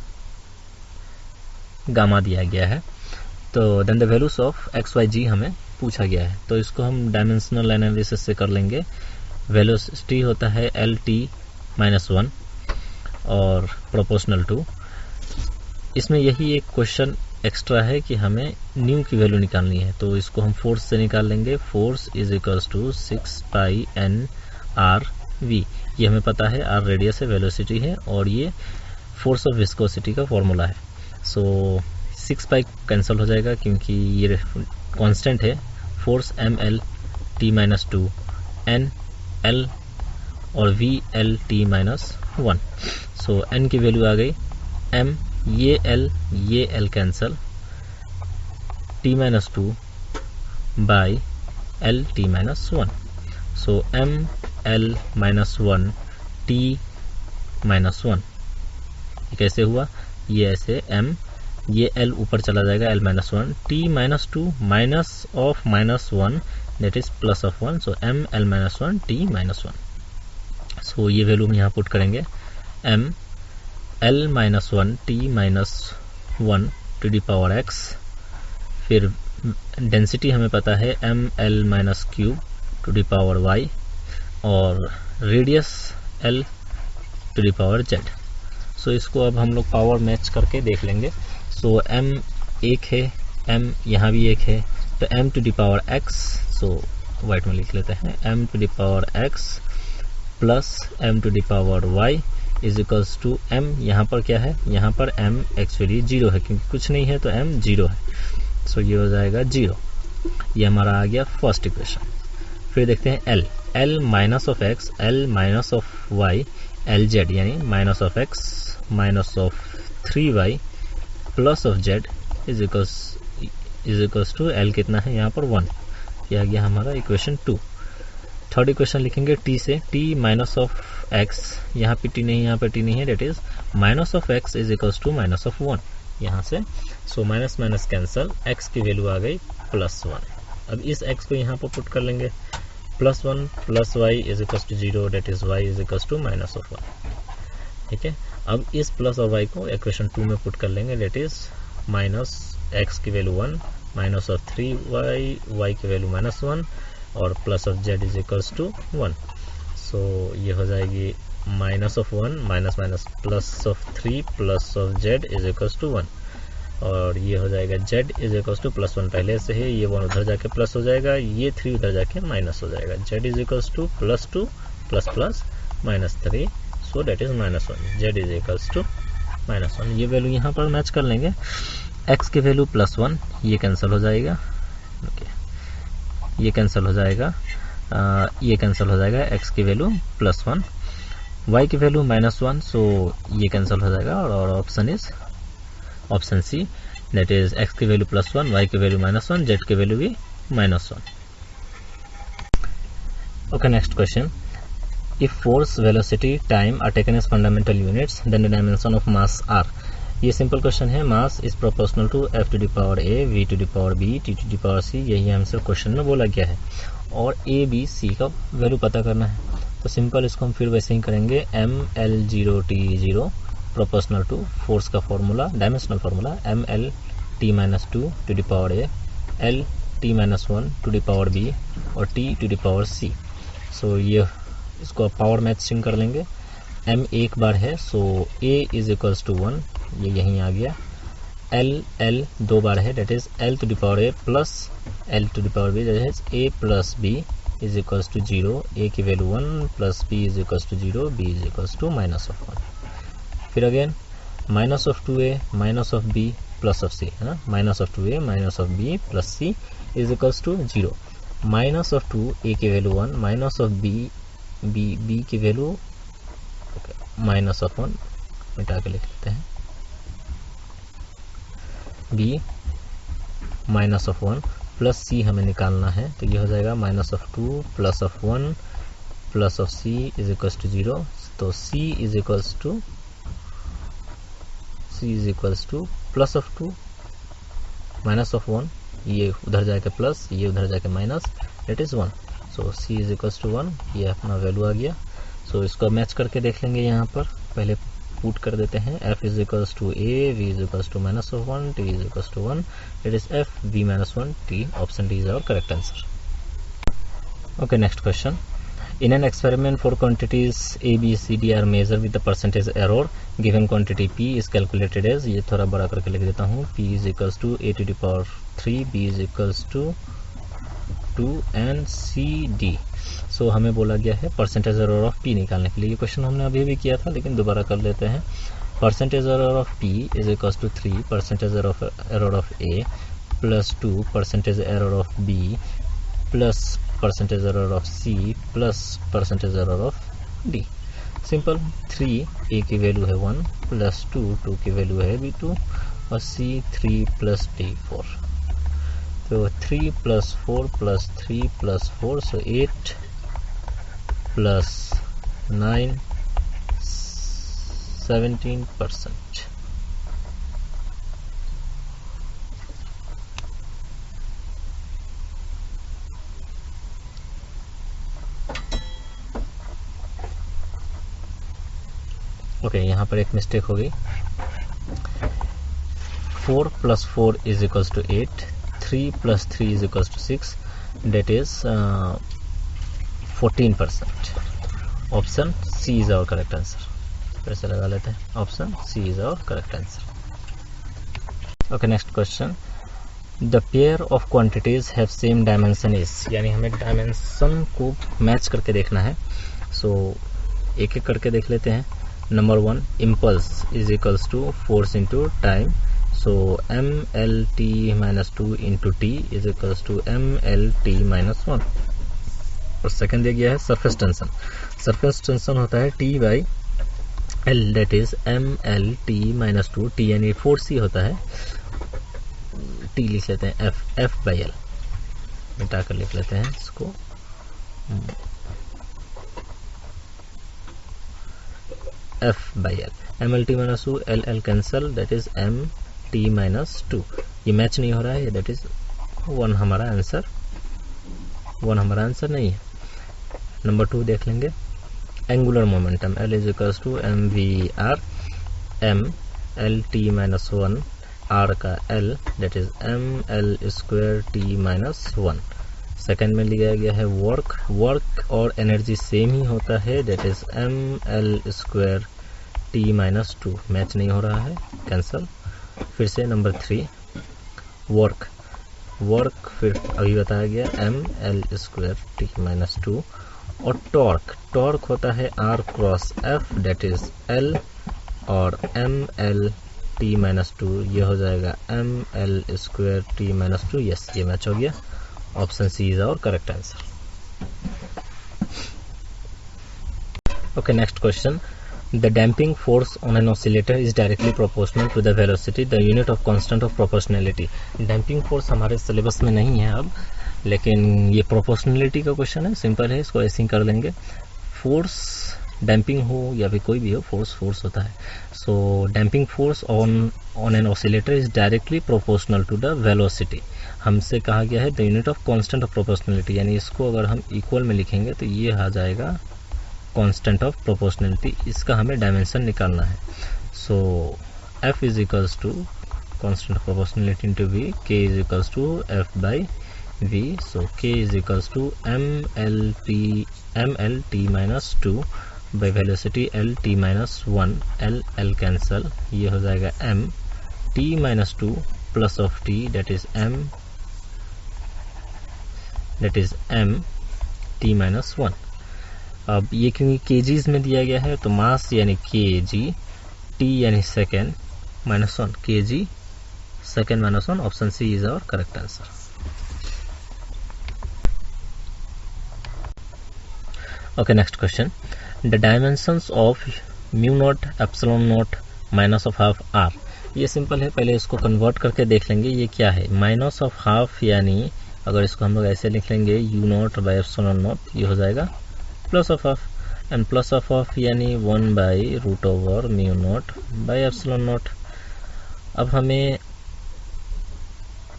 gamma दिया गया है। तो then the values of x y g हमें पूछा गया है, तो इसको हम डायमेंशनल एनालिसिस से कर लेंगे। वेलोसिटी होता है LT-1 और प्रोपोर्शनल टू, इसमें यही एक क्वेश्चन एक्स्ट्रा है कि हमें न्यू की वैल्यू निकालनी है, तो इसको हम फोर्स से निकाल लेंगे। Force is equals to 6πN/r-v, ये हमें पता है, r रेडियस है, वेलोसिटी है, और ये फोर्स ऑफ विस्कोसिटी का फॉर्मूला है। सो 6π कैंसिल हो जाएगा क्योंकि ये कांस्टेंट है। फोर्स mL-T-2 n l और VL-T-1, सो n की वैल्यू आ गई m, ये l cancel, T-2 by L-T-1, so mL-1 t minus 1। कैसे हुआ, ये ऐसे m, ये l ऊपर चला जाएगा, l minus 1, t minus 2 minus of minus 1 that is plus of 1, so m l minus 1 t minus 1। So ये वैल्यू हम यहाँ पुट करेंगे, m l minus 1 t minus 1 to the power x, फिर density हमें पता है m l minus cube to the power y, और radius l to the power z। So इसको अब हम लोग पावर मैच करके देख लेंगे। सो m एक है, m यहाँ भी एक है, तो m to the power x, so white में लिख लेते हैं, m to the power x plus m to the power y is equals to m, यहाँ पर क्या है, यहाँ पर m एक्चुअली 0 है, क्योंकि कुछ नहीं है तो m 0 है। सो ये हो जाएगा 0। ये हमारा आ गया फर्स्ट इक्वेशन। फिर देखते हैं l minus of x, l minus of y, L Z यानी minus of x minus of 3y plus of z is equals to l कितना है यहाँ पर 1। ये आ गया हमारा इक्वेशन 2। थर्ड इक्वेशन लिखेंगे t से, t माइनस ऑफ x, यहाँ पे t नहीं, यहाँ पे t नहीं है, that is minus of x is equals to minus of 1 यहाँ से। So minus minus cancel, x की वैल्यू आ गई प्लस 1। अब इस x को यहाँ पर पुट कर लेंगे, plus 1 plus y is equals to 0, that is y is equals to minus of 1। ठीक है, अब इस प्लस और y को इक्वेशन 2 में पुट कर लेंगे, डेट इज माइनस x की value 1 minus of 3y, y की वैल्यू माइनस 1 और plus of z is equals to 1। So ये हो जाएगी minus of 1 minus minus plus of 3 plus of z is equals to 1, और ये हो जाएगा z is equals to plus 1 पहले से है, ये 1 उधर जाके प्लस हो जाएगा, ये 3 उधर जाके माइनस हो जाएगा, z is equals to plus 2 plus plus minus 3, so that is minus 1, z is equals to minus 1। ये वैल्यू यहाँ पर मैच कर लेंगे, x की वैल्यू प्लस 1, ये कैंसिल हो जाएगा, ये कैंसिल हो जाएगा, ये कैंसिल हो जाएगा, x की वैल्यू प्लस 1, y की वैल्यू माइनस 1, सो ये कैंसिल हो जाएगा, और option is option C, that is x की वैल्यू प्लस 1, y की वैल्यू माइनस 1, z की वैल्यू भी minus 1। Okay, next question, if force, velocity, time are taken as fundamental units, then the dimension of mass are। ये simple question है, mass is proportional to f to the power a, v to the power b, t to the power c, यही हमसे question में बोला गया है, और a b c का वैल्यू पता करना है। तो सिंपल इसको हम फिर वैसे ही करेंगे, m l 0 t 0 proportional to force का formula, dimensional formula m l t minus 2 to the power a, l t minus 1 to the power b और t to the power c। So ये इसको power matching कर लेंगे, m एक बार है, so a is equals to 1, ये यहीं आ गया, l दो बार है, that is l to the power a plus l to the power b, that is a plus b is equals to 0, a की value 1 plus b is equals to 0, b is equals to minus of 1। फिर again minus of 2a minus of b plus of c, है ना, minus of 2a minus of b plus c is equals to 0, minus of 2 a की value 1 minus of b की value minus of 1, मिटा के लिख लेते हैं, b minus of 1 plus c हमें निकालना है, तो ये हो जाएगा minus of 2 plus of 1 plus of c is equals to 0, तो c is equals to plus of 2 minus of 1, ये उधर जाके प्लस, ये उधर जाके minus, that is 1, so c is equals to 1, ये अपना वैल्यू आ गया। सो इसको मैच करके देख लेंगे, यहाँ पर पहले पुट कर देते हैं, f is equals to a, v is equals to minus of 1, t is equals to 1, it is f v minus 1 t, option D is our correct answer. Okay, next question, in an experiment for quantities a b c d are measured with the percentage error, given quantity p is calculated as, ये थोड़ा बड़ा करके लिख देता हूँ, p is equals to a to the power 3, b is equals to 2 and c d। सो हमें बोला गया है परसेंटेज एरर ऑफ p निकालने के लिए, ये क्वेश्चन हमने अभी भी किया था लेकिन दोबारा कर लेते हैं। Percentage error of p is equals to 3 percentage error of a plus 2 percentage error of b plus percentage error of c plus percentage error of d। Simple, 3 a की वैल्यू है 1 प्लस 2 की वैल्यू है b2 और c 3 plus d 4, तो 3 plus 4 plus 3 plus 4, सो 8 plus 9 17%. Okay, यहाँ पर एक mistake हो गई. 4 + 4 = 8, 3 + 3 = 6, that is 14%. Option C is our correct answer. फिर से लगा लेते हैं, option C is our correct answer. Okay, next question. The pair of quantities have same dimension is, यानी हमें डायमेंशन को मैच करके देखना है. सो एक एक करके देख लेते हैं. Number 1, impulse is equals to force into time. So mlt - 2 into T is equals to mlt - 1. और सेकंड दिया गया है सरफेस टेंशन. सरफेस टेंशन होता है T/L, that is mlt - 2. T यानी फोर्स ही होता है, टी लिख लेते हैं F/L, मिटा कर लिख लेते हैं इसको. F/L, mlt - 2, L cancel, that is mt - 2. ये मैच नहीं हो रहा है, दैट इज 1 हमारा आंसर नहीं है. नंबर 2 देख लेंगे. Angular momentum L = mvr, m lt - 1, r का L, that is ml² t-1. Second में लिया गया है वर्क और एनर्जी सेम ही होता है, that is ml² t-2. Match नहीं हो रहा है, कैंसल. फिर से नंबर 3, वर्क फिर अभी बताया गया ml² t-2. और टॉर्क होता है r × f, that is L और ml t-2. ये हो जाएगा ml² t-2. यस, ये मैच हो गया. Option C is our correct answer. Okay, next question. The damping force on an oscillator is directly proportional to the velocity. The unit of constant of proportionality. Damping force हमारे syllabus में नहीं है अब, लेकिन ये proportionality का question है. Simple है, इसको ऐसे ही कर देंगे. फोर्स डैम्पिंग हो या फिर कोई भी हो, फोर्स होता है. So damping force on an oscillator is directly proportional to the velocity. हमसे कहा गया है the unit of constant of proportionality, यानी इसको अगर हम इक्वल में लिखेंगे तो ये आ जाएगा कांस्टेंट ऑफ प्रोपोर्शनलिटी. इसका हमें डायमेंशन निकालना है. So F is equals to constant of proportionality into V, K is equals to F/V. So K is equals to mlt - 2 by velocity lt - 1, L cancel, ये हो जाएगा mt - 2 plus of t, that is mt - 1. अब ये क्योंकि KGs में दिया गया है तो मास यानी kg, t यानी second -1, kg second -1. Option C is our correct answer. Okay, next question. The dimensions of μ0 ε0 -½ r. ये सिंपल है, पहले इसको कन्वर्ट करके देख लेंगे ये क्या है. -½ यानी अगर इसको हम लोग ऐसे लिख लेंगे u0/ε0, ये हो जाएगा +½ एंड +½ यानी 1/√μ0/ε0. अब हमें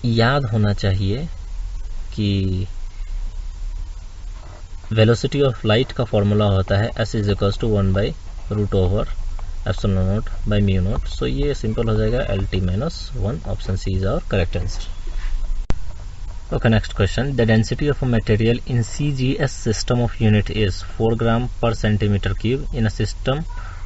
याद होना चाहिए कि वेलोसिटी ऑफ लाइट का फॉर्मूला होता है S = 1/√ε0/μ0. सो ये सिंपल हो जाएगा lt - 1. Option C is our correct answer. Okay, next question. The density of a material in CGS system of unit is 4 gram per centimeter cube in a system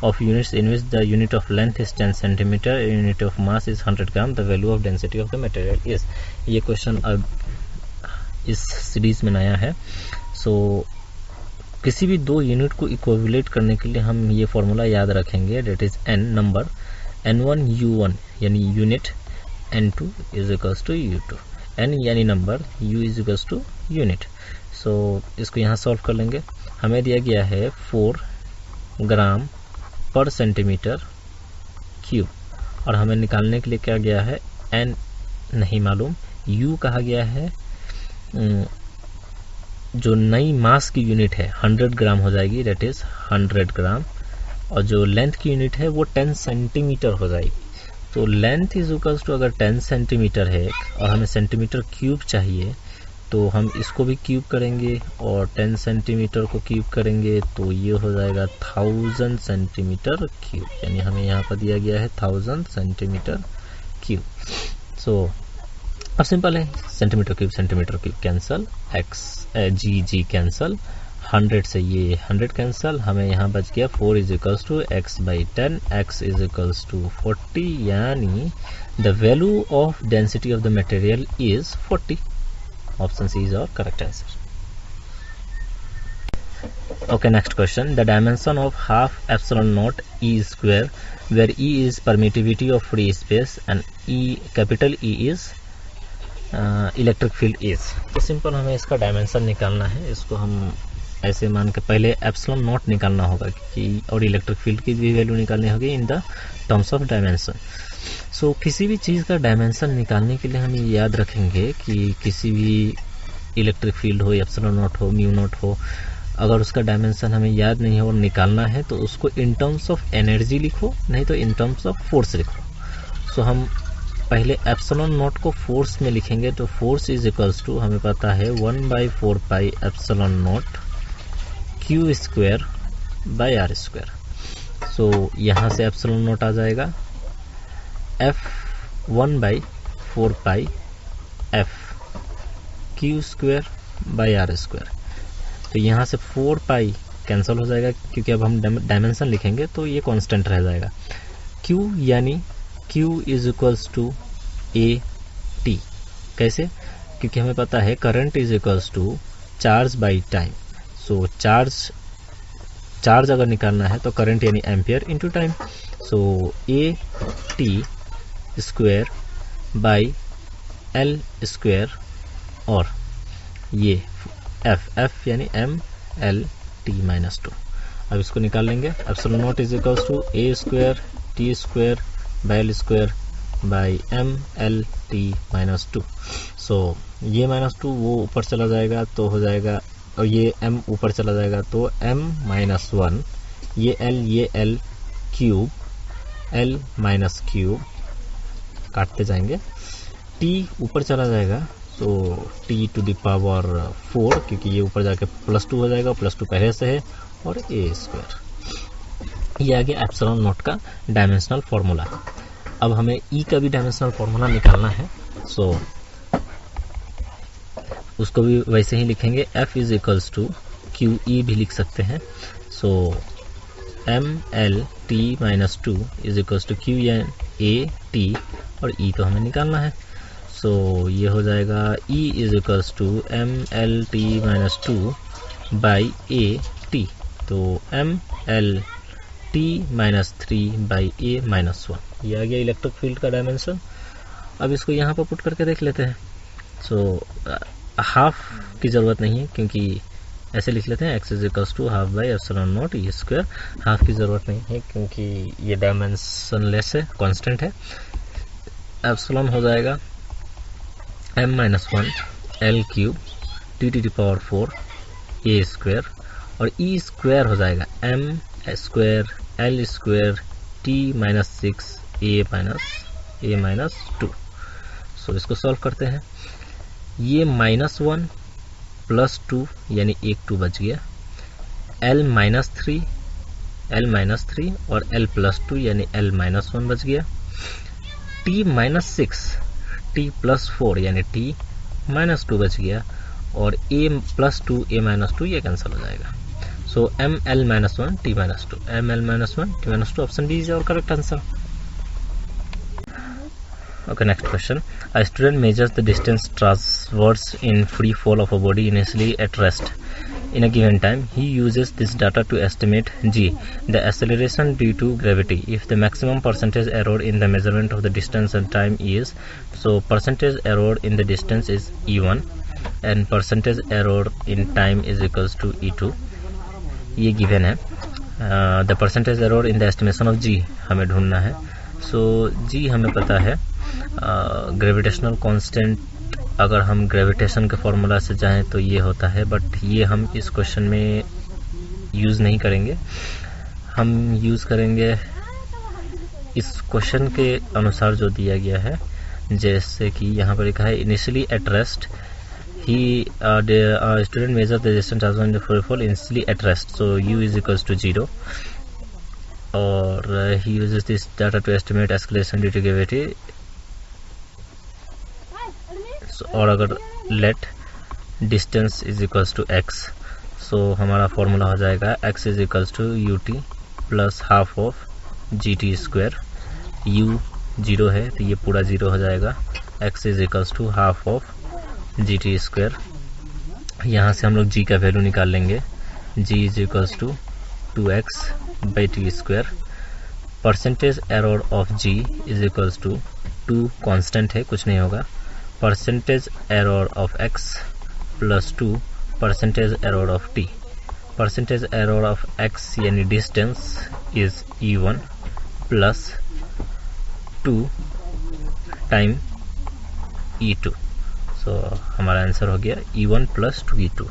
of units in which the unit of length is 10 centimeter, unit of mass is 100 gram. The value of density of the material is. ये question अब इस series में नया है. सो किसी भी दो unit को इक्विवेलेट करने के लिए हम ये फॉर्मूला याद रखेंगे, date is n number, n1 u1 यानी unit, n2 is equals to u2. n यानी number, u is equals to unit. So इसको यहाँ सॉल्व कर लेंगे. हमें दिया गया है 4 ग्राम पर सेंटीमीटर क्यूब और हमें निकालने के लिए क्या गया है, n नहीं मालूम, u कहा गया है. जो नई मास की यूनिट है 100 ग्राम हो जाएगी, डेट इज 100 ग्राम. और जो लेंथ की यूनिट है वो 10 सेंटीमीटर हो जाएगी। तो लेंथ इज इक्वल्स टू, अगर 10 सेंटीमीटर है और हमें सेंटीमीटर क्यूब चाहिए, तो हम इसको भी क्यूब करेंगे और 10 सेंटीमीटर को क्यूब करेंगे तो ये हो जाएगा 1000 सेंटीमीटर क्यूब, यानी हमें यहाँ पर दिया गया है 1000 सेंटीमीटर क्यूब। सो अब सिंपल है, सेंटीमीटर क्यूब कैंसल, जी कैंसल, 100 से ये 100 कैंसल, हमें यहाँ बच गया 4 is equals to x by 10, x is equals to 40, यानी the value of density of the material is 40। Option C is our correct answer. Okay, next question. The dimension of half epsilon naught E square, where E is permittivity of free space and capital E is electric field is. तो simple हमें इसका dimension निकालना है। इसको हम ऐसे मान के पहले एप्सिलॉन नॉट निकालना होगा कि, और इलेक्ट्रिक फील्ड की भी वैल्यू निकालनी होगी in the terms of dimension. So किसी भी चीज़ का डायमेंशन निकालने के लिए हम ये याद रखेंगे कि किसी भी इलेक्ट्रिक फील्ड हो, एप्सिलॉन नॉट हो, म्यू नॉट हो, अगर उसका डायमेंशन हमें याद नहीं है और निकालना है तो उसको इन टर्म्स ऑफ एनर्जी लिखो, नहीं तो इन टर्म्स ऑफ फोर्स लिखो। सो हम पहले एप्सिलॉन नॉट को फोर्स में लिखेंगे, तो फोर्स इज इक्वल्स टू हमें पता है 1/4 pi epsilon naught Q square by R square. So यहाँ से एप्सिलॉन नॉट आ जाएगा F 1/4 pi F Q square by R square. तो यहाँ से 4 पाई कैंसिल हो जाएगा, क्योंकि अब हम डायमेंशन लिखेंगे तो ये कांस्टेंट रह जाएगा। Q यानी Q is equals to A T. कैसे? क्योंकि हमें पता है current is equals to charge by time. So charge अगर निकालना है तो करंट यानी ampere into time. So A T square by L square, और ये एफ यानी एम एल टी माइनस 2। अब इसको निकाल लेंगे। Epsilon naught is equals to A square T square by L square by M L T minus 2। So ये minus 2 वो ऊपर चला जाएगा तो हो जाएगा, और ये m ऊपर चला जाएगा तो m माइनस 1, ये l cube, l minus cube काटते जाएंगे, t ऊपर चला जाएगा तो t टू द पावर 4, क्योंकि ये ऊपर जाके +2 हो जाएगा, +2 पहले से है, और a स्क्वायर। ये आ गया एप्सिलॉन नॉट का डायमेंशनल फॉर्मूला। अब हमें E का भी डायमेंशनल फॉर्मूला निकालना है। सो उसको भी वैसे ही लिखेंगे, F is equals to Q E भी लिख सकते हैं। So M L T minus 2 is equals to Q N A T, और E तो हमें निकालना है। सो ये हो जाएगा E is equals to M L T minus 2 by A T. तो M L T minus 3 by A minus 1, ये आ गया इलेक्ट्रिक फील्ड का डायमेंशन। अब इसको यहाँ पर पुट करके देख लेते हैं। सो हाफ की ज़रूरत नहीं है, क्योंकि ऐसे लिख लेते हैं x is equals to half by epsilon naught E square. Half की ज़रूरत नहीं है क्योंकि ये डायमेंशनलेस है, कांस्टेंट है। एप्सिलॉन हो जाएगा m minus 1 L cube T to the power 4 A square, और ई स्क्वायर हो जाएगा m square L square T minus 6 A minus 2। So इसको सॉल्व करते हैं। ये -1 + 2 यानी एक 2 बच गया, l माइनस 3 और l + 2 यानी l माइनस 1 बच गया, t माइनस 6 t + 4 यानी t माइनस 2 बच गया, और a + 2 a माइनस 2 ये कैंसिल हो जाएगा। So m l minus 1 t minus 2, m l minus 1 t minus 2, option B is our correct answer. Okay, next question. A student measures the distance traversed in free fall of a body initially at rest in a given time. He uses this data to estimate g, the acceleration due to gravity, if the maximum percentage error in the measurement of the distance and time is, so percentage error in the distance is e1 and percentage error in time is equals to e2. ये given है। the percentage error in the estimation of g हमें ढूंढना है। so g हमें पता है, gravitational constant, अगर हम ग्रेविटेशन के फॉर्मूला से जाएं तो ये होता है, बट ये हम इस क्वेश्चन में यूज़ नहीं करेंगे। हम यूज़ करेंगे इस क्वेश्चन के अनुसार जो दिया गया है, जैसे कि यहाँ पर लिखा है initially at rest he student measure the distance transfer for fall initially at rest, so u is equals to 0, और he uses this data to estimate escalation due to gravity. So, और अगर let distance is equals to x, so हमारा formula हो जाएगा x is equals to ut plus half of gt square. u 0 है तो ये पूरा 0 हो जाएगा. x is equals to half of gt square. यहाँ से हम लोग g का वैल्यू निकाल लेंगे. g is equals to 2x by T square. Percentage error of g is equals to 2 constant है, कुछ नहीं होगा. Percentage error of x plus 2 percentage error of t. Percentage error of x यानी distance is e1 plus 2 time e2. So हमारा answer हो गया E1 plus 2E2.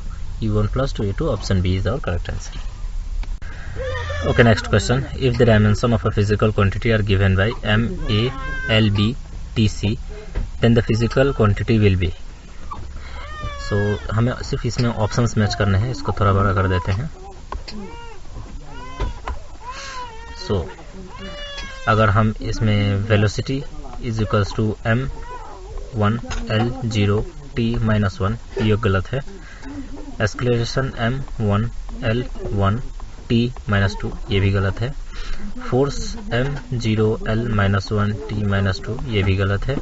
E1 plus 2E2, option B is our correct answer. Okay, next question. If the dimension of a physical quantity are given by M, A, L, B, T, C, then the physical quantity will be. So हमें सिर्फ इसमें options match करने हैं. इसको थोड़ा बड़ा कर देते हैं. सो अगर हम इसमें velocity is equals to m1 l0 t-1, ये गलत है. एक्सेलरेशन m1 l1 t-2, ये भी गलत है. फोर्स m0 l-1 t-2, ये भी गलत है.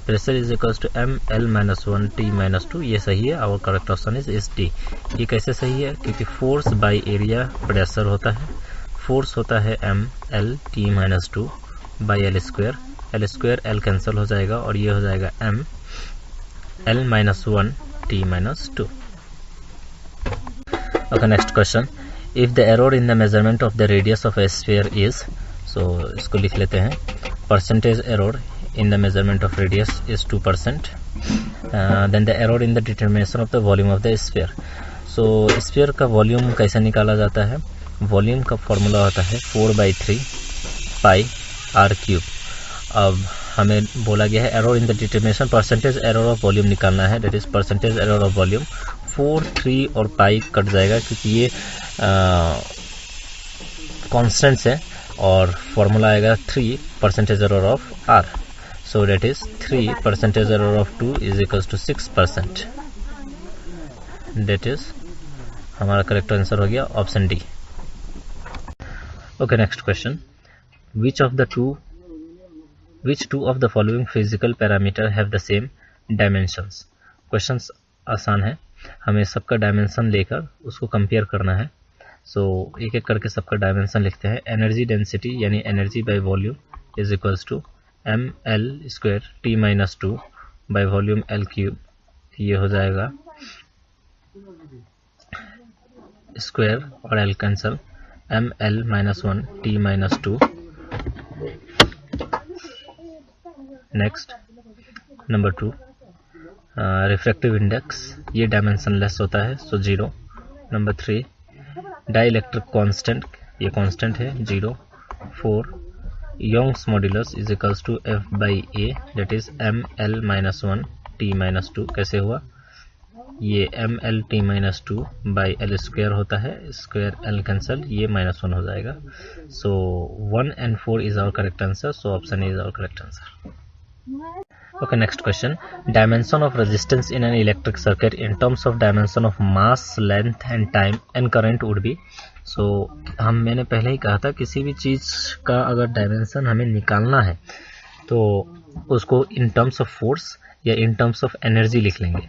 Pressure is equals to m l-1 t-2, ये सही है. Our correct option is D. ये कैसे सही है? क्योंकि फोर्स बाय एरिया प्रेशर होता है. फोर्स होता है m l t-2 by L square. L square L cancel हो जाएगा और ये हो जाएगा m l-1 t-2. Okay, next question. If the error in the measurement of the radius of a sphere is, so इसको लिख लेते हैं. Percentage error in the measurement of radius is 2%. Then the error in the determination of the volume of the sphere. So sphere का volume कैसे निकाला जाता है? Volume का फॉर्मूला होता है 4/3 पाई आर क्यूब. अब हमें बोला गया है error in the determination, percentage error of volume निकालना है. That is percentage error of volume. 4, 3 और पाई कट जाएगा क्योंकि ये कॉन्स्टेंट्स है और फॉर्मूला आएगा 3 percentage error of R. So that is 3 percentage error of 2 is equals to 6%. That is हमारा करेक्ट आंसर हो गया option D. Okay, next question. Which two of the following physical parameter have the same dimensions? Questions आसान है. हमें सबका dimension लेकर उसको compare करना है. सो एक एक करके सबका डायमेंशन लिखते हैं. एनर्जी डेंसिटी यानी energy by volume is equals to ml square t-2 by volume l cube. ये हो जाएगा स्क्वायर और l cancel ml-1 t-2. Next number 2, refractive index, ये डायमेंशनलेस होता है सो 0. नंबर 3, डाइलेक्ट्रिक कांस्टेंट, ये कांस्टेंट है 0. 4, Young's modulus is equals to f/a, that is ml-1 t-2. कैसे हुआ? ये ml-t-2 बाई l स्क्वायर होता है, स्क्वायर l कैंसल, ये -1 हो जाएगा. So 1 and 4 is our correct answer. So option is our correct answer. Okay, next question. Dimension of resistance in an electric circuit in terms of dimension of mass, length and time and current would be. So मैंने पहले ही कहा था किसी भी चीज़ का अगर dimension हमें निकालना है तो उसको इन टर्म्स ऑफ फोर्स या इन टर्म्स ऑफ एनर्जी लिख लेंगे.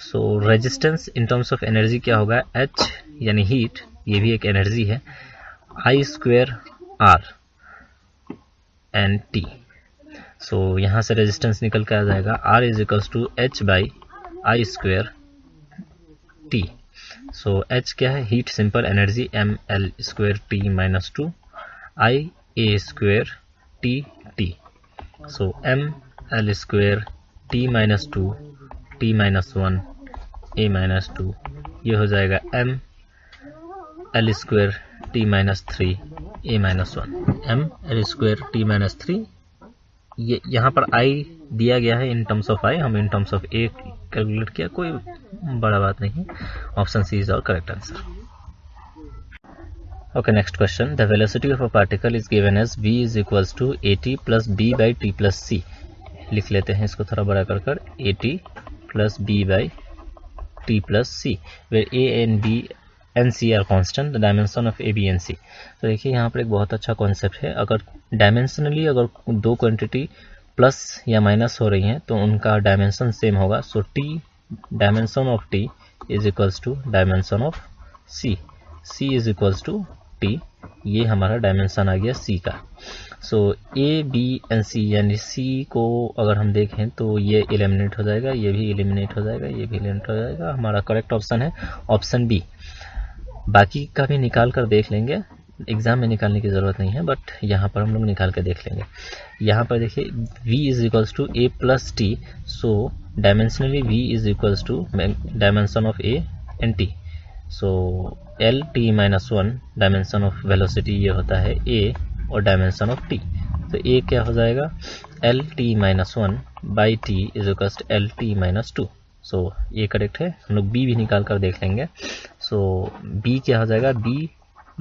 सो resistance in terms of energy क्या होगा? H यानी हीट, ये भी एक एनर्जी है, I² R एंड T. सो यहाँ से रेजिस्टेंस निकल के आ जाएगा R is equals to H/I² T. So H क्या है? Heat, simple, energy ml² t-2 I/A² T. So ml² t-2 t-1 A-2, ये हो जाएगा ml² T minus 3 A minus 1 M L square T minus 3। ये यहाँ पर आई दिया गया है इन टर्म्स ऑफ आई, हम in terms of A calculate किया, कोई बड़ा बात नहीं। Option C is our correct answer. Okay, next question. The velocity of a particle is given as v is equals to at plus b by t plus c. लिख लेते हैं इसको थोड़ा बड़ा कर at plus b by t plus c, where a and b and c are constant, the dimension of a, b and c. तो देखिए यहाँ पर एक बहुत अच्छा कॉन्सेप्ट है। अगर डायमेंशनली अगर दो क्वांटिटी प्लस या माइनस हो रही हैं तो उनका डायमेंशन सेम होगा। So t dimension of t is equals to dimension of c, c is equals to t, ये हमारा डायमेंशन आ गया c का। सो a b एंड c यानी c को अगर हम देखें तो ये एलिमिनेट हो जाएगा, ये भी एलिमिनेट हो जाएगा, ये भी एलिमिनेट हो जाएगा। हमारा करेक्ट ऑप्शन है ऑप्शन बी। बाकी का भी निकाल कर देख लेंगे, एग्जाम में निकालने की ज़रूरत नहीं है, बट यहाँ पर हम लोग निकाल कर देख लेंगे। यहाँ पर देखिए v is equals to a plus T, so dimensionally v is equals to dimension of a and t। So L T minus 1 dimension of velocity ये होता है a और डायमेंशन ऑफ t। तो a क्या हो जाएगा, L T minus 1 by T is equals to L T minus 2। So ये correct है। हम लोग b भी निकाल कर देख लेंगे। सो b क्या हो जाएगा, b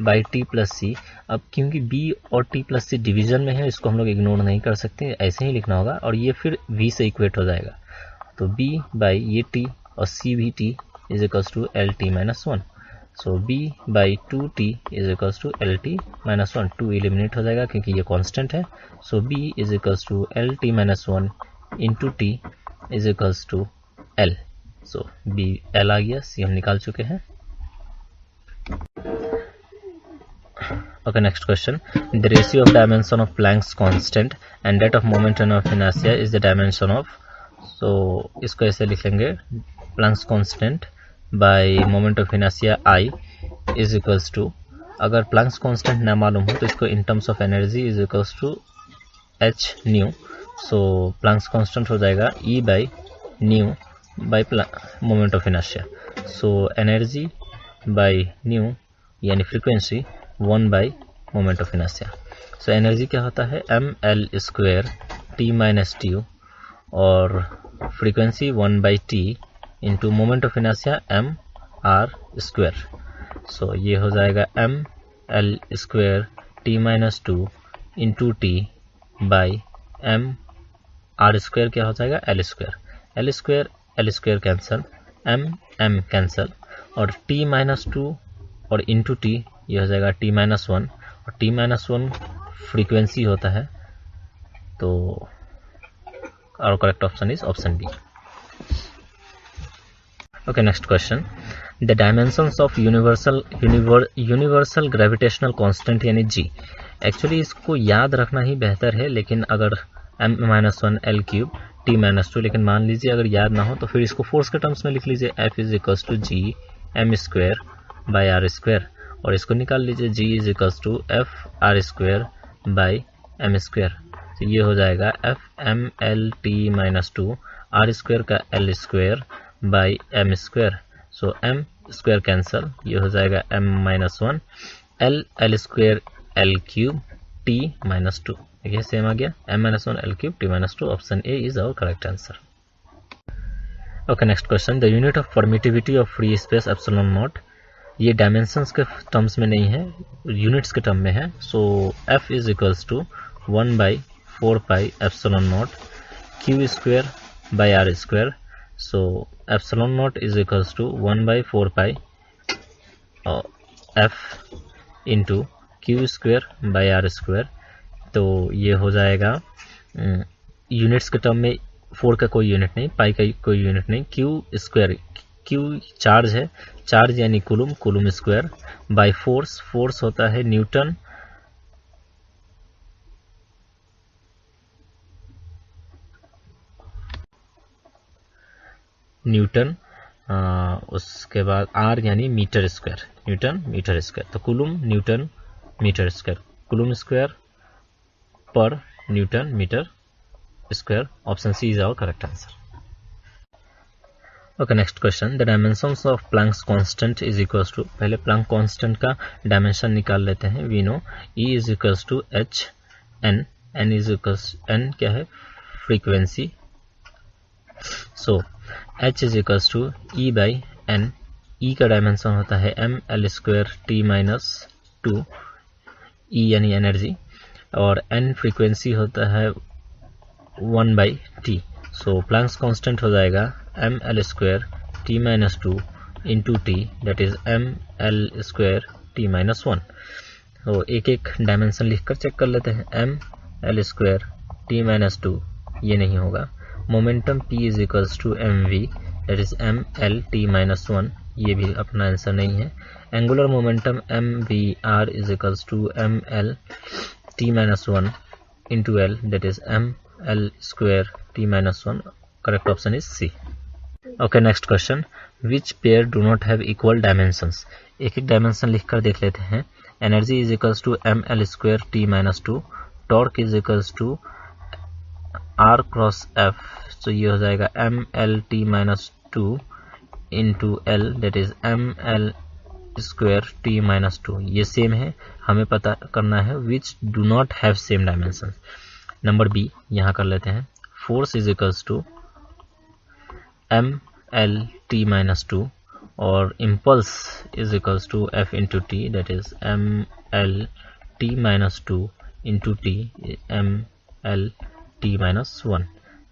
बाई टी प्लस सी। अब क्योंकि b और t प्लस सी डिवीजन में है, इसको हम लोग इग्नोर नहीं कर सकते, ऐसे ही लिखना होगा और ये फिर v से इक्वेट हो जाएगा। तो b बाई ये t और c भी t is equals to L T minus 1। So b by 2t is equals to L T minus 1। 2 eliminate हो जाएगा क्योंकि ये कांस्टेंट है। So b is equals to L T minus 1 into T is equals to l। So b l आ गया, c हम निकाल चुके हैं। Okay, next question. The ratio of dimension of Planck's constant and that of momentum of inertia is the dimension of, so इसको ऐसे लिख लेंगे, Planck's constant by moment of inertia I is equals to, अगर Planck's constant ना मालूम हो तो इसको in terms of energy is equals to h nu। so Planck's constant हो जाएगा E by nu by moment of inertia। so energy by nu यानी frequency 1 by moment of inertia. So एनर्जी क्या होता है, M L square T minus T और frequency 1 by T into moment of inertia M R square. So ये हो जाएगा M L square T minus 2 into T by M R square क्या हो जाएगा, L square L square cancel, M cancel और T minus 2 और into T ये हो जाएगा t माइनस 1 और t माइनस 1 फ्रीक्वेंसी होता है। तो our correct option is option B. Okay, next question. The dimensions of universal gravitational constant यानी g, एक्चुअली इसको याद रखना ही बेहतर है, लेकिन अगर m-1 l cube t minus 2, लेकिन मान लीजिए अगर याद ना हो तो फिर इसको फोर्स के टर्म्स में लिख लीजिए, f is equals to g m square by R square और इसको निकाल लीजिए, g is equals to F R square by M square. तो ये हो जाएगा F M L T minus 2 R square का L square by M square. So M square cancel, ये हो जाएगा m minus 1 L square L cube T minus 2। देखिए same आ गया, m minus 1 L cube T minus 2। Option A is our correct answer. Okay, next question. The unit of permittivity of free space epsilon naught, ये dimensions के terms में नहीं है, units के term में है। So f is equals to 1 by 4 pi epsilon naught Q square by R square. So epsilon naught is equals to 1 by 4 pi f into Q square by R square. तो ये हो जाएगा units के term में 4 का कोई unit नहीं, पाई का कोई यूनिट नहीं, क्यू स्क्वायर, क्यू चार्ज है, चार्ज यानी कूलम स्क्वायर बाई फोर्स होता है न्यूटन उसके बाद आर यानी metre square, newton metre square. तो coulomb newton metre square, coulomb square पर newton metre square. Option C is our correct answer. Okay, next question, the dimensions of Planck's constant is equals to, पहले Planck constant का dimension निकाल लेते हैं. We know E is equals to H N, N is equals, N क्या है, frequency. So H is equals to E by N. E का dimension होता है ml square t minus 2, E यानी एनर्जी, और n फ्रीक्वेंसी होता है 1 by T. So Planck's constant हो जाएगा ml square t minus 2 into T, that is ml square t minus 1. तो एक एक डायमेंशन लिखकर चेक कर लेते हैं. ml स्क्वायर t माइनस 2 ये नहीं होगा. Momentum p is equals to mv, that is ml t minus 1, ये भी अपना आंसर नहीं है. Angular momentum mvr is equals to ml t minus 1 into l, that is ml square t minus 1. Correct option is C. Okay, next question, which pair do not have equal dimensions. एक एक dimension लिखकर देख लेते हैं. Energy is equals to ml square t minus 2, torque is equals to r cross f, तो ये हो जाएगा ml t minus 2 into l, that is ml square t minus 2. ये सेम है, हमें पता करना है which do not have same dimension. Number B यहाँ कर लेते हैं. Force is equals to ml t minus 2 और impulse is equals to f into T, that is ml t minus 2 into T, ml t minus 1.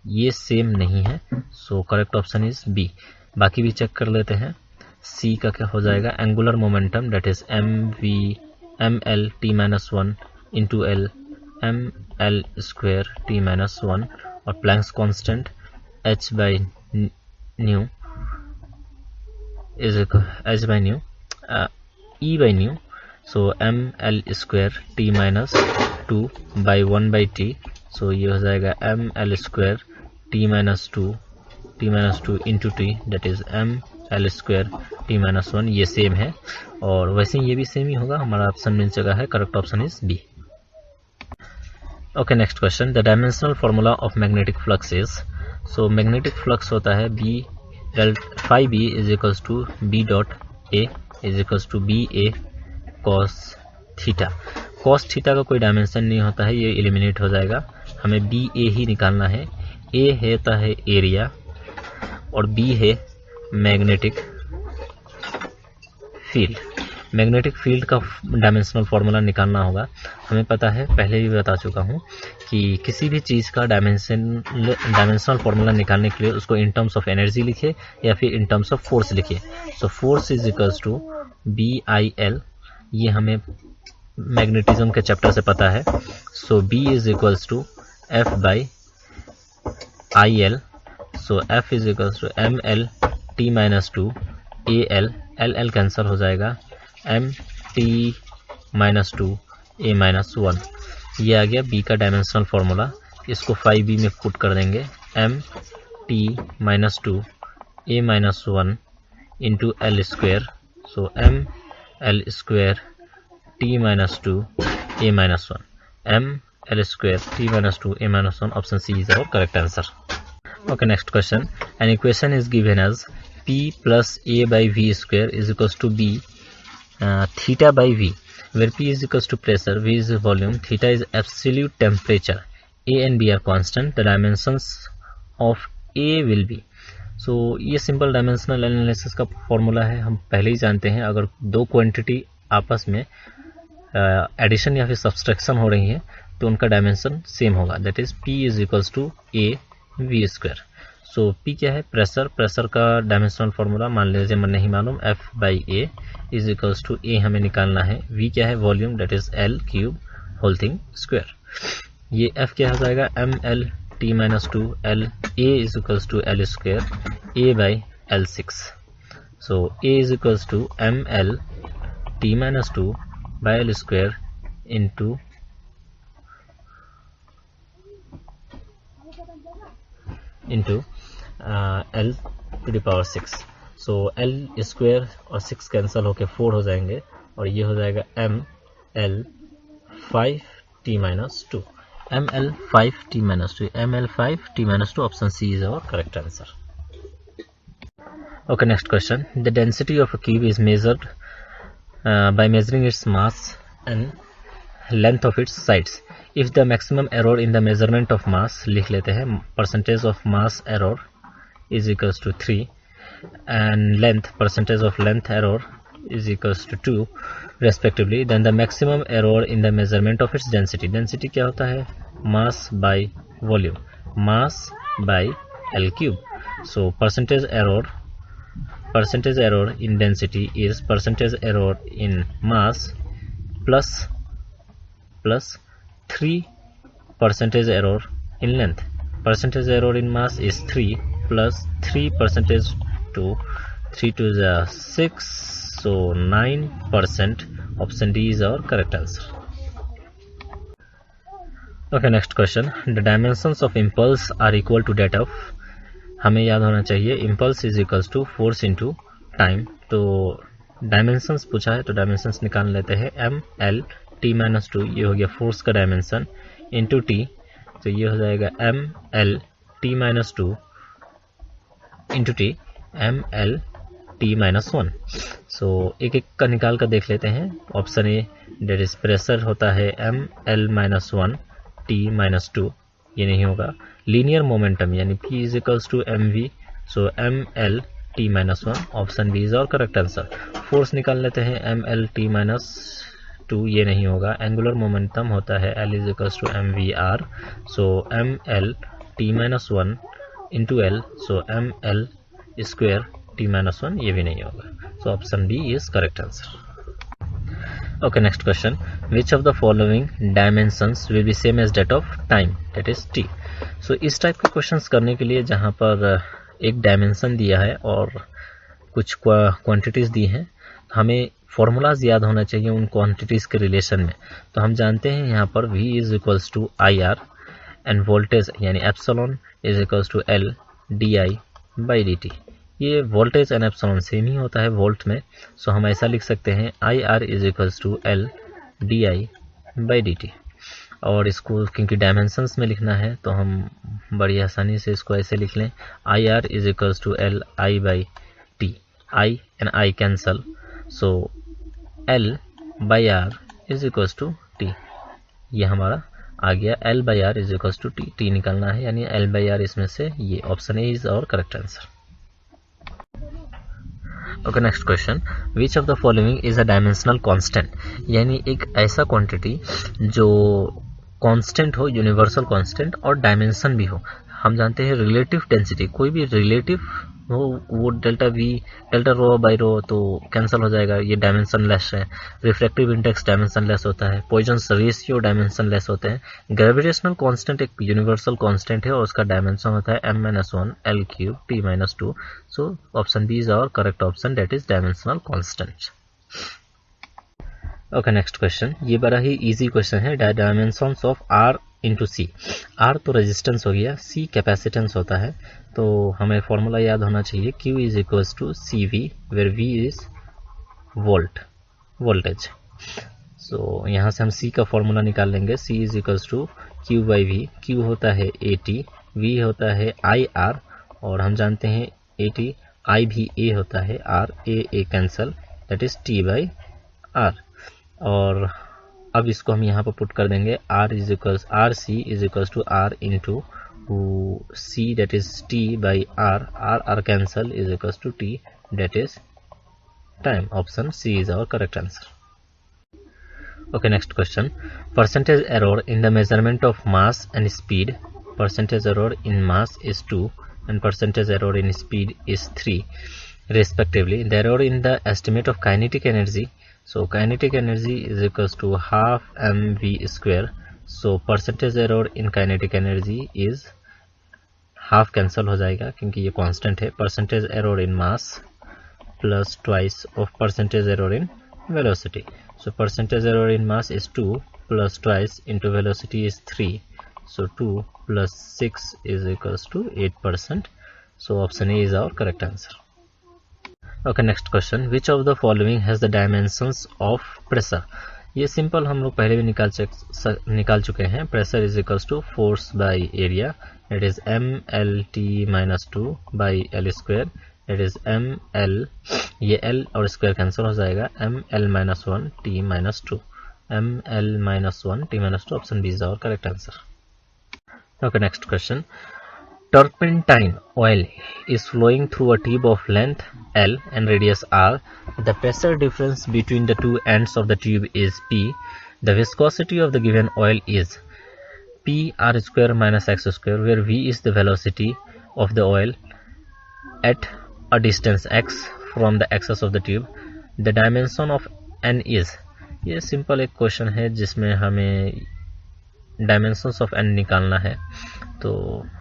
ये same नहीं है, so correct option is B. बाकी भी चेक कर लेते हैं. सी का क्या हो जाएगा, angular momentum that is ml t minus 1 into l, ml square t minus 1, और Planck's constant h by new is h by new, e by new, so ml square t minus 2 by 1 by t, सो ये हो जाएगा ml square t minus 2 into T, that is ml square t minus 1. ये same है, और वैसे ये भी same ही होगा. हमारा ऑप्शन मिल जगह है, correct option is B. Okay, next question, the dimensional formula of magnetic flux is. So magnetic flux होता है b phi b is equals to b dot a is equals to B A cos theta. Cos theta का कोई dimension नहीं होता है, ये eliminate हो जाएगा. हमें बी ए ही निकालना है. ए होता है एरिया और बी है मैग्नेटिक फील्ड. मैग्नेटिक फील्ड का डायमेंशनल फार्मूला निकालना होगा. हमें पता है, पहले भी बता चुका हूँ कि किसी भी चीज़ का डायमेंशनल फार्मूला निकालने के लिए उसको इन टर्म्स ऑफ एनर्जी लिखे या फिर इन टर्म्स ऑफ फोर्स लिखे. So force is equals to BIL, ये हमें मैग्नेटिज्म के चैप्टर से पता है. So B is equals to F by IL, so F is equals to ML T minus 2 AL, LL cancel हो जाएगा, MT माइनस 2 A माइनस 1. ये आ गया B का डायमेंशनल फार्मूला. इसको 5B में पुट कर देंगे. MT minus 2 A minus 1 into L square, so ML square T minus 2 A minus 1, ML square T minus 2 A minus 1. Option C is our correct answer. Okay, next question. An equation is given as P plus A by V square is equals to B theta by V, where P is equals to pressure, V is volume, theta is absolute temperature, A and B are constant. The dimensions of A will be. So ये simple dimensional analysis का formula है, हम पहले ही जानते हैं. अगर दो quantity आपस में एडिशन या फिर सब्सट्रैक्शन हो रही है तो उनका डायमेंशन सेम होगा. That is P is equals to A V square. So P क्या है, प्रेशर. प्रेशर का डायमेंशनल फार्मूला मान लीजिए मैं नहीं मालूम, F by A is equals to A हमें निकालना है. V क्या है, volume, that is L cube whole thing square. ये F क्या हो जाएगा, ML T minus 2 L, A is equals to L square A by L6. So A is equals to ML T minus 2 by L square into L to the power 6. So L square और 6 cancel होके 4 हो जाएंगे और ये हो जाएगा ML 5T minus 2, ML 5T minus 2, ML 5T minus 2. Option C is our correct answer. Okay, next question. The density of a cube is measured by measuring its mass and length of its sides. If the maximum error in the measurement of mass, लिख लेते हैं, percentage of mass error is equals to 3 and length, percentage of length error is equals to 2 respectively, then the maximum error in the measurement of its density. Density क्या होता है? Mass by volume, mass by L cube. So percentage error in density is percentage error in mass plus 3 percentage error in length. Percentage error in mass is 3 plus 3 percentage to 3 to the 6, so 9%. Option D is our correct answer. Okay, next question. The dimensions of impulse are equal to that of, हमें याद होना चाहिए impulse is equals to force into time. तो dimensions पूछा है तो dimensions निकाल लेते हैं. m l t minus 2, ये हो गया फोर्स का डायमेंशन, इंटू t, तो ये हो जाएगा m l t minus 2 into t m l t minus 1. So एक एक का निकाल कर देख लेते हैं. Option A, that is pressure होता है m l minus 1 t minus 2, ये नहीं होगा. लीनियर मोमेंटम यानी p is equals to mv, so m l t minus 1. Option B is our correct answer. Force निकाल लेते हैं m l t minus 2, ये नहीं होगा. एंगुलर मोमेंटम होता है L is equals to mvr, so m l t minus 1 into l, so m l square t minus 1, ये भी नहीं होगा. So option B is correct answer. Okay, next question. Which of the following dimensions will be same as that of time, that is t? So इस type के questions करने के लिए जहाँ पर एक डायमेंशन दिया है और कुछ क्वांटिटीज दी हैं, हमें फॉर्मूलाज याद होना चाहिए उन क्वांटिटीज के रिलेशन में. तो हम जानते हैं यहाँ पर v is equals to I R and voltage यानी epsilon is equals to L D I by D T. ये वोल्टेज एंड एप्सिलॉन सेम ही होता है वोल्ट में, सो हम ऐसा लिख सकते हैं I R is equals to L D I by D T. और इसको क्योंकि डायमेंशंस में लिखना है तो हम बड़ी आसानी से इसको ऐसे लिख लें, I R is equals to L I by T. I and I cancel, so L by R is equals to T. ये हमारा आ गया L by R is equals to T. T निकालना है यानी एल बाई आर इसमें से, ये option A is our correct answer. Okay, next question. Which of the following is a dimensional constant, यानी एक ऐसा क्वांटिटी जो कांस्टेंट हो, यूनिवर्सल कांस्टेंट और डायमेंशन भी हो. हम जानते हैं रिलेटिव डेंसिटी, कोई भी रिलेटिव हो वो delta v delta rho by rho तो कैंसिल हो जाएगा, ये डायमेंशन लेस है. रिफ्रैक्टिव इंडेक्स डायमेंशन लेस होता है. पॉइजन्स रेशियो डायमेंशन लेस होते हैं. ग्रेविटेशनल कांस्टेंट एक यूनिवर्सल कांस्टेंट है और उसका डायमेंशन होता है m-1 l cube t minus 2. So option B is our correct option, that is dimensional constant. Okay, next question. ये बड़ा ही इजी क्वेश्चन है. Dimensions of R into C. R तो रेजिस्टेंस हो गया, C कैपेसिटेंस होता है. तो हमें फॉर्मूला याद होना चाहिए Q is equals to C V, where V is voltage. So यहाँ से हम C का फॉर्मूला निकाल लेंगे. C is equals to Q by V. Q होता है AT, V होता है IR और हम जानते हैं AT I भी A होता है, R A cancel, that is T by R. और अब इसको हम यहाँ पर पुट कर देंगे. R is equals R C is equals to R into C, that is T by R cancel is equals to T, that is time. Option C is our correct answer. Okay, next question. Percentage error in the measurement of mass and speed. Percentage error in mass is 2 and percentage error in speed is 3 respectively. The error in the estimate of kinetic energy. So kinetic energy is equals to half mv square. So percentage error in kinetic energy is half cancel हो जाएगा क्योंकि ये constant है. Percentage error in mass plus twice of percentage error in velocity. So percentage error in mass is 2 plus twice into velocity is 3. So 2 plus 6 is equals to 8%. So option A is our correct answer. Okay, next question. Which of the following has the dimensions of pressure. ये simple हम लोग पहले भी निकाल चुके हैं. Pressure is equals to force by area, it is m l t minus 2 by l square, it is M L, ये L और स्क्वायर कैंसिल हो जाएगा, M L minus 1 T minus 2, M L minus 1 T minus 2, option B is our correct answer. Okay, next question. Turpentine oil is flowing through a tube of length L and radius R. The pressure difference between the two ends of the tube is P. The viscosity of the given oil is P R square minus x square, where V is the velocity of the oil at a distance x from the axis of the tube. The dimension of N is. ये simple एक question है जिसमें हमें dimensions of N निकालना है. तो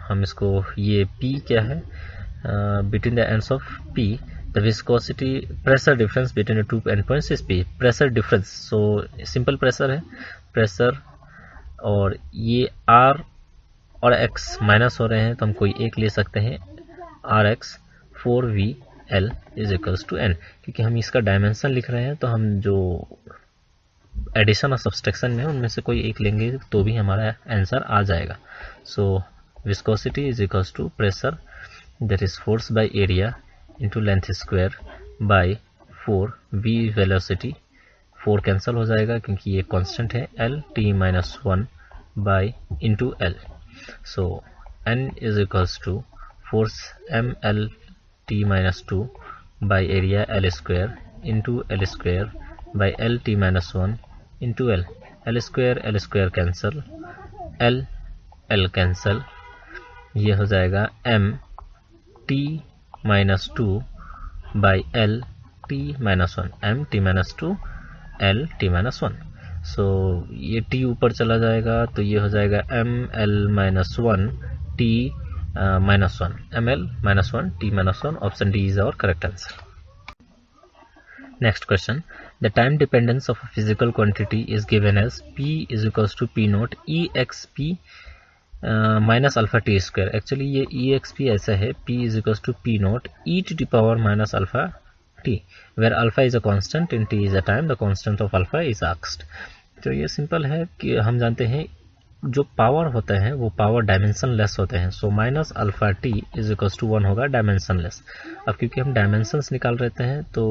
हम इसको, ये P क्या है, between the ends of P the viscosity pressure difference between the two and points is P. Pressure difference, so simple pressure है, प्रेशर, और ये R और X माइनस हो रहे हैं तो हम कोई एक ले सकते हैं, RX 4VL is equals to N. क्योंकि हम इसका डायमेंशन लिख रहे हैं तो हम जो एडिशन और सब्सट्रैक्शन में उनमें से कोई एक लेंगे तो भी हमारा आंसर आ जाएगा. So viscosity is equals to pressure that is force by area into length square by 4 v velocity. 4 cancel हो जाएगा क्योंकि ये कांस्टेंट है, L t minus 1 by into L. सो N is equals to force m L t minus 2 by area L square into L square by L t minus 1 into L. L square cancel, L cancel, ये हो जाएगा m t minus 2 by L t minus 1, m t minus 2 L t minus 1. So ये t ऊपर चला जाएगा तो ये हो जाएगा m L minus 1 t minus 1, m L minus 1 t minus 1. Option D is our correct answer. Next question. The time dependence of a physical quantity is given as P is equals to P naught EXP minus alpha t square. Actually ये EXP ऐसा है, P is equals to P naught e to the power minus alpha t, where alpha is a constant and t is a time. The constant of alpha is asked. तो ये simple है कि हम जानते हैं जो पावर होते हैं वो पावर डायमेंशन लेस होते हैं. So minus alpha T is equals to 1 होगा डायमेंशन लेस. अब क्योंकि हम डायमेंशंस निकाल रहते हैं तो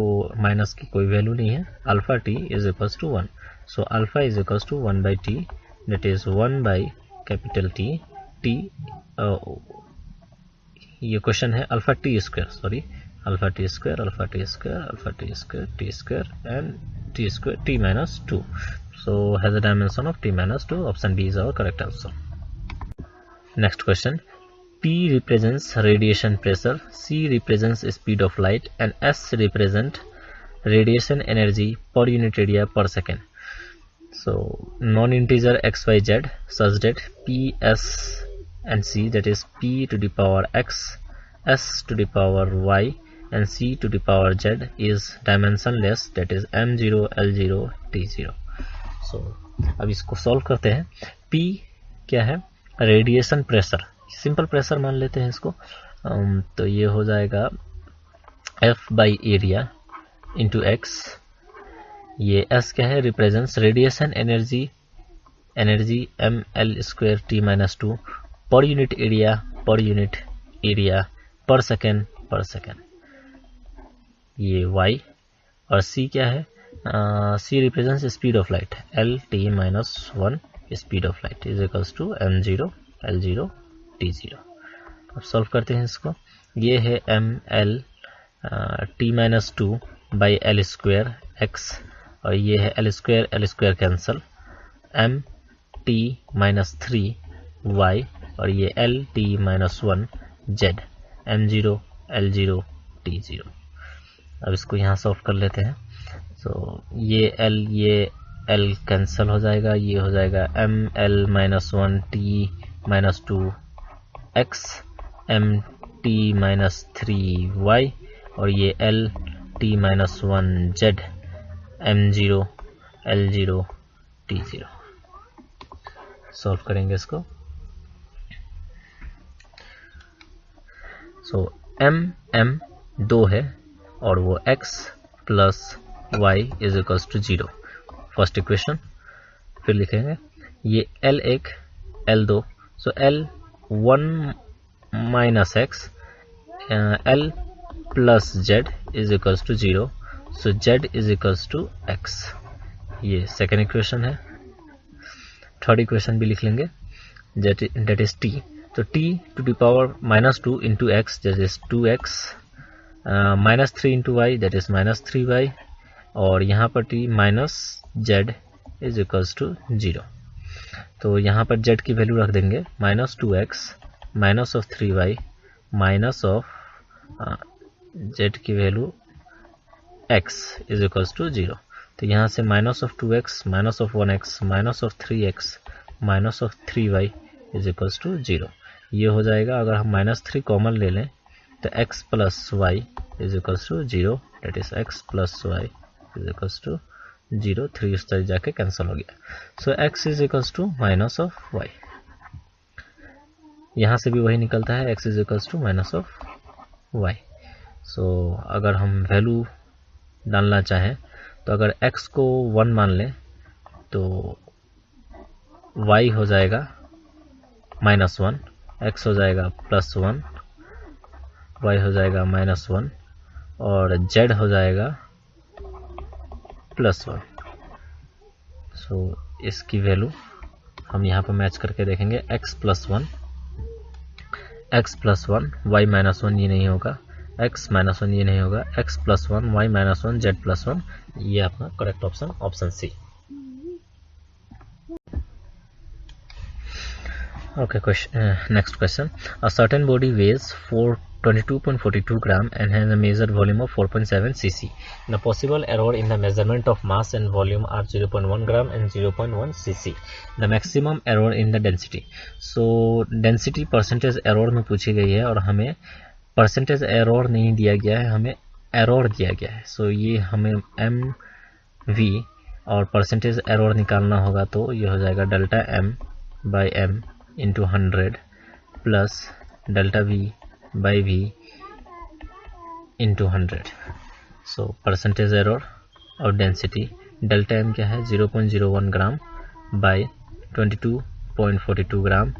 माइनस की कोई वैल्यू नहीं है, alpha T is equals to 1. So alpha is equals to 1 by टी, that is 1 by capital T. T ये क्वेश्चन है alpha T square, sorry alpha T square, alpha T square, alpha T square, T square and T square T minus 2. So has a dimension of t minus 2. Option B is our correct answer. Next question. P represents radiation pressure, C represents speed of light, and S represent radiation energy per unit area per second. So non-integer x, y, z such that P, S and C, that is P to the power x, S to the power y and C to the power z is dimensionless, that is M0, L0, T0. सो अब इसको solve करते हैं. P क्या है, radiation pressure, simple pressure मान लेते हैं इसको. तो ये हो जाएगा F by area into X. ये S क्या है, represents radiation energy, energy M L square T minus 2 per unit area per second. ये Y और C क्या है, C represents speed of light, L t minus 1 speed of light is equals to m0 L0 t0. अब solve करते हैं इसको. ये है m l t minus 2 by L square x और ये है L square cancel, m t minus 3 y और ये L t minus 1 z, m0 L0 t0. अब इसको यहाँ सॉल्व कर लेते हैं. तो ये L कैंसिल हो जाएगा, ये हो जाएगा m l minus 1 t minus 2 x m t minus 3 y और ये L t minus 1 z m0 L0 t0. Solve करेंगे इसको. सो m 2 है और वो x plus y is equals to 0. First equation फिर लिखेंगे. ये L1 L2, so L1 minus x, L plus Z is equals to 0, so Z is equals to X. ये second equation है। थर्ड इक्वेशन भी लिख लेंगे, that is t, तो t to the power -2 into x, that is 2x, -3 into y, that is -3y, और यहाँ पर t minus z is equals to 0। तो यहाँ पर z की वैल्यू रख देंगे -2x minus of 3y minus of z की value x is equals to 0। तो यहाँ से minus of 2x minus of 1x minus of 3x minus of 3y is equals to 0। ये हो जाएगा। अगर हम -3 कॉमन ले लें तो x plus Y is equals to 0, that is x plus Y is equals to 0। 3 उस तरह जाके कैंसिल हो गया। सो x is equals to minus of Y. यहाँ से भी वही निकलता है, x is equals to minus of Y. So अगर हम वैल्यू डालना चाहें तो अगर x को 1 मान लें तो y हो जाएगा -1, x हो जाएगा +1, y हो जाएगा -1 और z हो जाएगा +1। सो इसकी वैल्यू हम यहाँ पर मैच करके देखेंगे, x +1 y -1 ये नहीं होगा, x -1 ये नहीं होगा, x +1 y -1 z +1, ये अपना correct option, option C. Okay, next question. A certain body weighs 22.42 gram and has a measured volume of 4.7 cc. The possible error in the measurement of mass and volume are 0.1 gram and 0.1 cc. The maximum error in the density. So density percentage error में पूछी गई है और हमें percentage error नहीं दिया गया है, हमें एरर दिया गया है। सो ये हमें mv और परसेंटेज एरर निकालना होगा, तो ये हो जाएगा डेल्टा m बाई m into 100 plus delta v by v into 100। So percentage error और डेंसिटी डेल्टा m क्या है 0.01 gram by 22.42 gram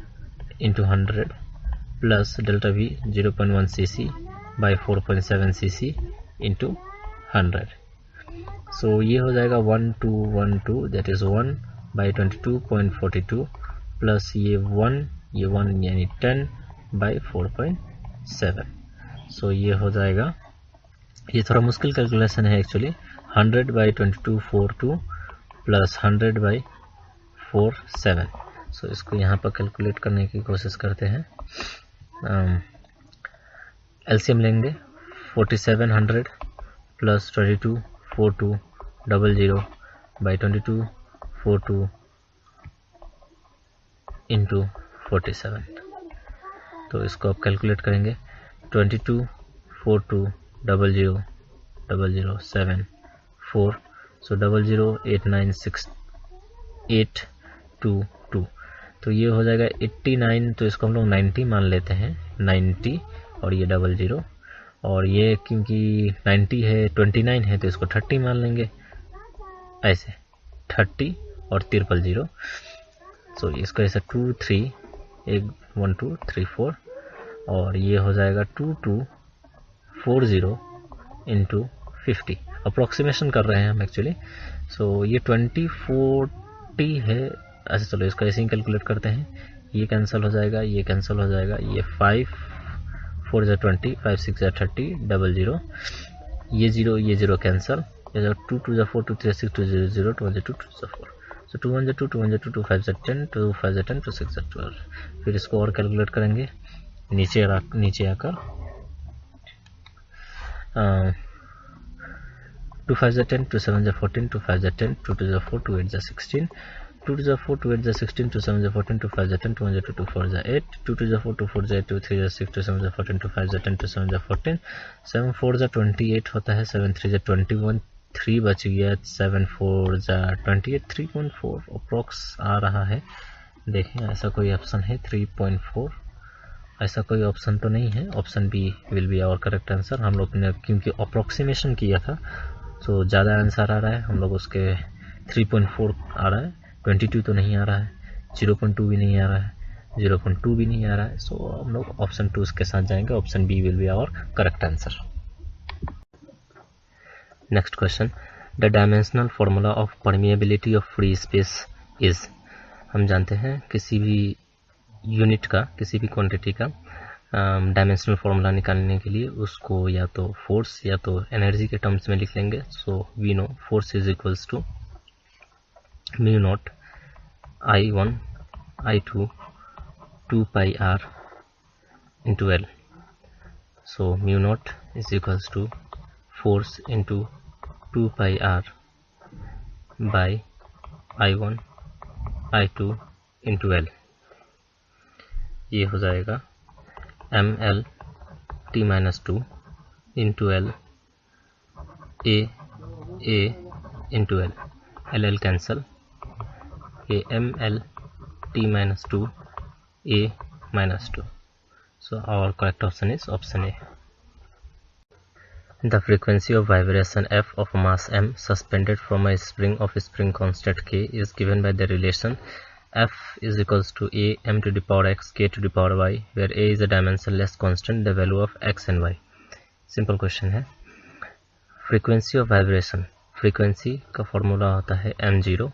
into 100 plus delta v 0.1 cc by 4.7 cc into 100। So ये हो जाएगा 1212, दैट इज 1 बाई 22.42 प्लस ये 1 यानी 10 by 4.7। सो ये हो जाएगा, ये थोड़ा मुश्किल कैलकुलेशन है एक्चुअली, 100 बाई 2242 प्लस 100 बाई 47। सो इसको यहाँ पर कैलकुलेट करने की कोशिश करते हैं। एलसीएम लेंगे 4700 प्लस 224200 बाई 2242 इंटू 47। तो इसको आप कैलकुलेट करेंगे 2242000074, सो 0089682। तो ये हो जाएगा 89, तो इसको हम लोग 90 मान लेते हैं, 90 और ये 00, और ये क्योंकि 90 है 29 है तो इसको 30 मान लेंगे, ऐसे 30 और 000। सो इसको ऐसा 2 3 1 2 3 4 और ये हो जाएगा 2240 इंटू 50। अप्रोक्सीमेशन कर रहे हैं हम एक्चुअली। सो ये 2040 है। अच्छा चलो इसको ऐसे ही कैलकुलेट करते हैं, ये कैंसिल हो जाएगा, ये कैंसिल हो जाएगा, ये 5 4 जा 20 5 6 जा 30 00, ये 0 कैंसिल, 2 2 जा 4 2 3 6 2 0 0 2 1 जा 2 2 जा 4, सो 2 1 जा 2 2 1 जा 2 2 5 जा 10 2 5 जा 10 2 6 जा 12। फिर इसको और कैलकुलेट करेंगे, नीचे आकर 2 5 जा 10 2 7 जा 14 2 5 जा 10 2 2 जा 4 2 8 जा 16 2 2 जा 4 2 8 जा 16 2 7 जा 14 2 5 जा 10 2 1 जा 2 2 4 जा 8 2 2 जा 4 2 4 जा 8 2 3 जा 6 2 7 जा 14 2 5 जा 10 2 7 जा 14 7 4 जा 28 होता है, 7 3 जा 21 3 बच गया, 7 4 जा 28 3.4 अप्रोक्स आ रहा है। देखें ऐसा कोई ऑप्शन है 3.4, ऐसा कोई ऑप्शन तो नहीं है। Option B will be our correct answer. हम लोग ने क्योंकि अप्रोक्सीमेशन किया था तो ज़्यादा आंसर आ रहा है, हम लोग उसके 3.4 आ रहा है, 22 तो नहीं आ रहा है, 0.2 भी नहीं आ रहा है, 0.2 भी नहीं आ रहा है। सो हम लोग ऑप्शन 2 के साथ जाएंगे, option B will be our correct answer. Next question, the dimensional formula of permeability of free space is. हम जानते हैं किसी भी यूनिट का, किसी भी क्वांटिटी का डायमेंशनल फॉर्मूला निकालने के लिए उसको या तो फोर्स या तो एनर्जी के टर्म्स में लिख लेंगे. So we know force is equals to mu not I1 I2 2 pi r into L. So mu naught is equals to force into 2 pi r by I1 I2 into L. ये हो जाएगा ml t minus 2 into L a into L. LL cancel. A ml t minus 2 a minus 2. So our correct option is option A. The frequency of vibration f of mass m suspended from a spring of a spring constant k is given by the relation f is equals to a m to the power x k to the power y, where a is a dimensionless constant, the value of x and y. Simple question है. Frequency of vibration, frequency का formula होता है m0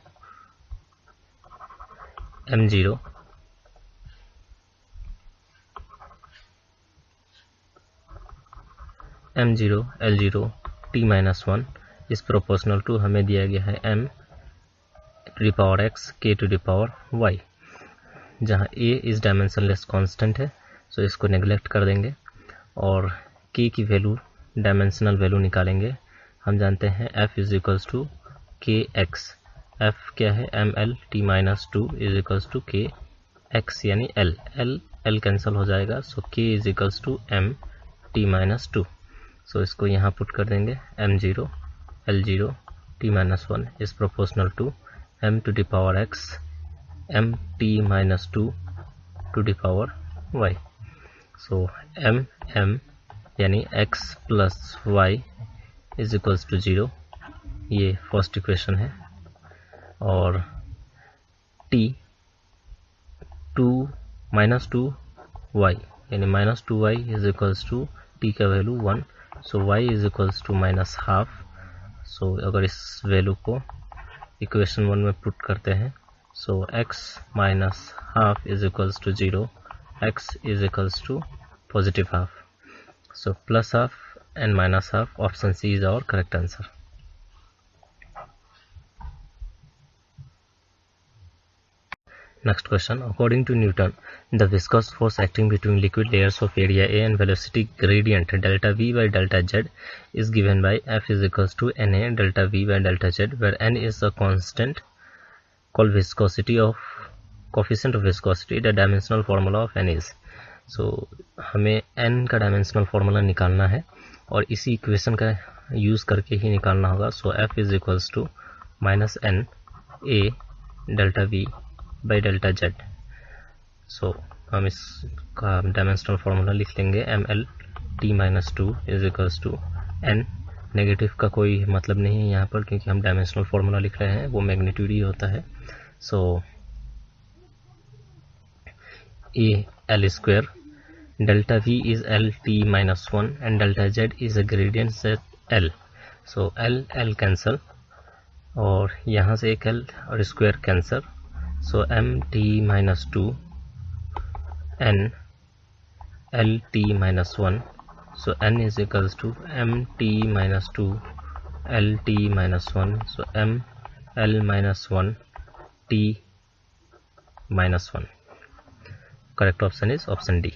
L0 t minus 1 is proportional to, हमें दिया गया है m to the power x k to the power y, जहाँ a इस डायमेंशनलेस कांस्टेंट है. सो इसको नेग्लेक्ट कर देंगे और k की वैल्यू डायमेंशनल वैल्यू निकालेंगे. हम जानते हैं f is equals to K X. f क्या है, ml t minus 2 is equals to K X यानी l कैंसिल हो जाएगा. So k is equals to m t minus 2. So इसको यहाँ पुट कर देंगे. m0 L0 t माइनस 1 इज proportional to m to the power x m t minus 2 to the power y. So m यानी x plus y is equals to 0. ये first equation है. और t 2 minus 2y यानी minus 2y is equals to t का value 1. So y is equals to minus half. So अगर इस value को equation 1 में पुट करते हैं, so x minus half is equals to 0, x is equals to positive half. So plus half and minus half, option C is our correct answer. Next question. According to Newton, the viscous force acting between liquid layers of area A and velocity gradient delta V by delta Z is given by F is equals to NA delta V by delta Z, where N is the constant called viscosity of coefficient of viscosity. The dimensional formula of N is. So हमें N का dimensional formula निकालना है और इसी equation का use करके ही निकालना होगा. So F is equals to minus N A delta V by delta z. सो हम इसका डायमेंशनल फार्मूला लिख लेंगे. ml t minus 2 is equals to n. Negative का कोई मतलब नहीं है यहाँ पर, क्योंकि हम डायमेंशनल फार्मूला लिख रहे हैं, वो मैग्नीट्यूड ही होता है. So a l square delta v is l t minus 1 and delta z is a gradient set l. So l cancel और यहाँ से एक l और square cancel. So m t minus 2 n l t minus 1. So n is equals to m t minus 2 l t minus 1. So m l minus 1 t minus 1. Correct option is option D.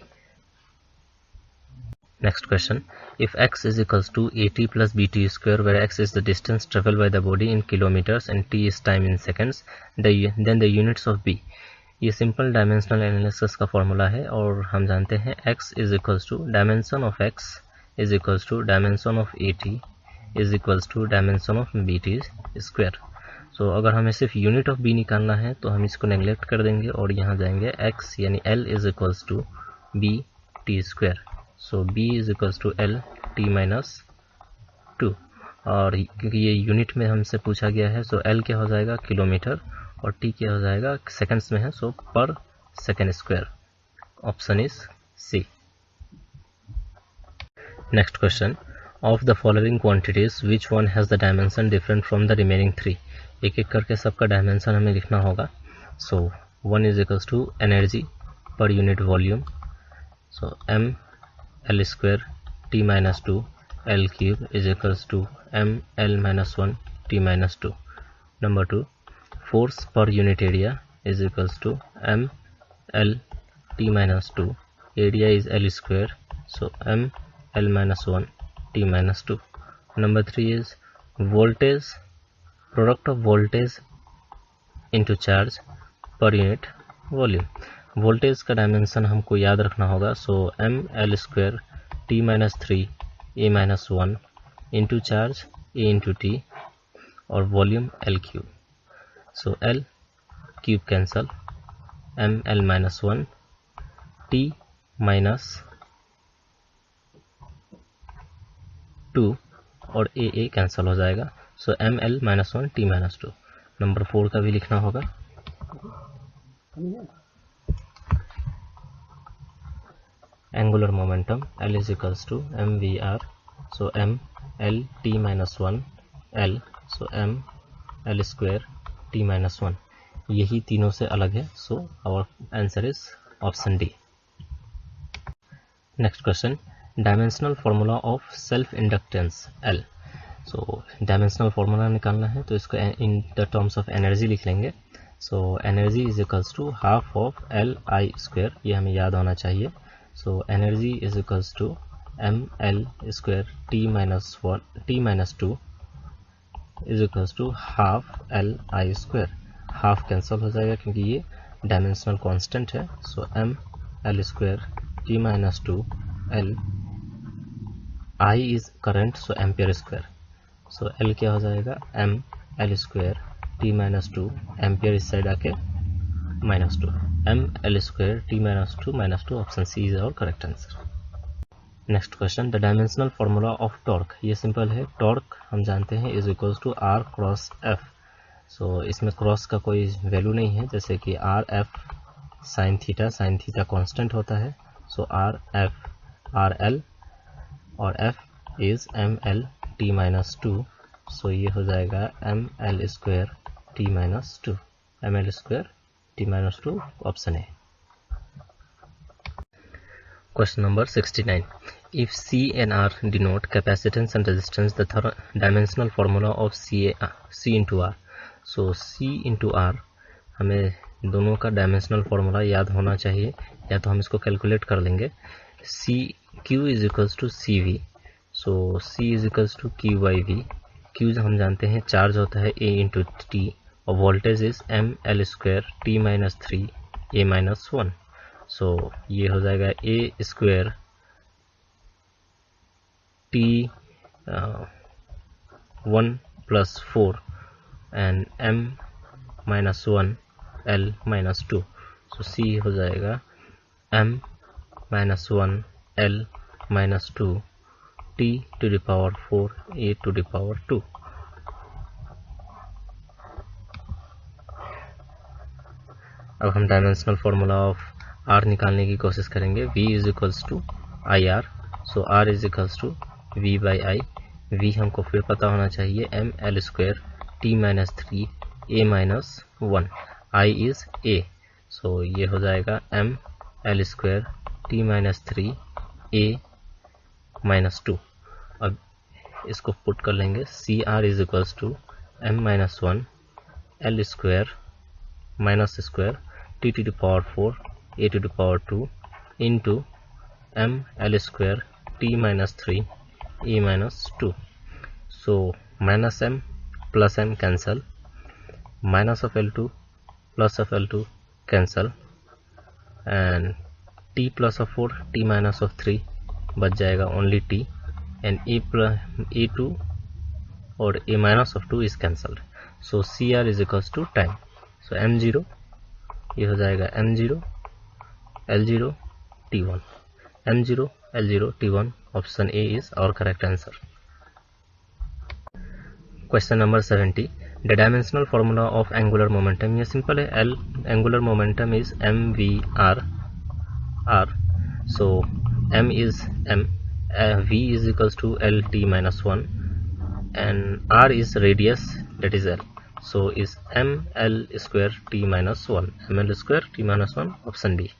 Next question. If x is equals to at plus bt square, where x is the distance traveled by the body in kilometers and t is time in seconds, then the units of b. ये simple dimensional analysis का formula है और हम जानते हैं x is equals to dimension of x is equals to dimension of at is equals to dimension of bt square. So अगर हमें सिर्फ यूनिट ऑफ b निकालना है तो हम इसको नेग्लेक्ट कर देंगे और यहाँ जाएंगे x यानी l is equals to b t square. So b is equals to l t minus 2. और क्योंकि ये यूनिट में हमसे पूछा गया है, सो l क्या हो जाएगा, किलोमीटर, और t क्या हो जाएगा, सेकंड्स में है, सो per second square. Option is C. Next question. Of the following quantities which one has the dimension different from the remaining 3। एक एक करके सबका डायमेंशन हमें लिखना होगा। So 1 is equals to energy per unit volume, so m l square t minus 2 l cube is equals to m l minus 1 t minus 2। Number 2, force per unit area is equals to m l t minus 2, area is l square, so m l minus 1 t minus 2. Number 3 is voltage, product of voltage into charge per unit volume. Voltage का dimension हमको याद रखना होगा। So M L square T minus 3 A minus 1 into charge A into T और volume L cube. So L cube cancel, M L minus 1 T minus 2 और A cancel हो जाएगा। So M L minus 1 T minus 2। Number 4 का भी लिखना होगा। Angular momentum L is equals to M V R, so M L T minus 1 L, so M L square T minus 1। यही तीनों से अलग है, so our answer is option D. Next question, dimensional formula of self inductance L. So dimensional formula निकालना है तो इसको in the terms of energy लिख लेंगे। So energy is equals to half of L I square, ये हमें याद होना चाहिए। So energy is equals to M L square T minus 2 is equals to half L I square. Half cancel हो जाएगा क्योंकि ये डायमेंशनल कांस्टेंट है। So M L square T minus 2 L, I is current, so ampere square. So L क्या हो जाएगा, M L square T minus 2, ampere इस side आके minus 2, M L square T minus 2, option C is our correct answer. Next question, the dimensional formula of torque. ये simple है, torque हम जानते हैं is equals to R cross F. So इसमें cross का कोई वैल्यू नहीं है, जैसे कि R F sine theta constant होता है। So R F R L और F is M L T minus 2, so ये हो जाएगा M L square T minus 2, M L square T minus 2, option है। Question number 69. If C and R denote capacitance and resistance, the dimensional formula of C into R. So C into R हमें दोनों का dimensional formula याद होना चाहिए, या तो हम इसको कैलकुलेट कर लेंगे। Q is equals to C V, so C is equals to Q by V. Q हम जानते हैं चार्ज होता है A इंटू टी और voltage is M L square T minus 3 A minus 1। So ये हो जाएगा A square T 1 plus 4 and M minus 1 L minus 2। So C हो जाएगा M minus 1 L minus 2 T to the power 4 A to the power 2। अब हम dimensional formula of are निकालने की कोशिश करेंगे। V is equals to I R, so R is equals to V by I. V हमको फिर पता होना चाहिए M L square T minus 3 A minus 1, I is A, so ये हो जाएगा M L square T minus 3 A minus 2। अब इसको पुट कर लेंगे। C R is equals to M minus 1 L square minus square T to the power 4 A to the power 2 into M L square T minus 3 A minus 2। So minus M plus M cancel, minus of L2 plus of L2 cancel and T plus of 4 T minus of 3 बच जाएगा only T and A 2 और A minus of 2 is cancelled. So C R is equals to time, so m0 ये हो जाएगा m0 L0 T1, M0 L0 T1, option A is our correct answer. Question number 70, the dimensional formula of angular momentum. ये simple है, L angular momentum is M V R R, so M is M V is equals to L t minus 1, and R is radius, that is L, so is ml square t minus 1, ml square t minus 1, option D.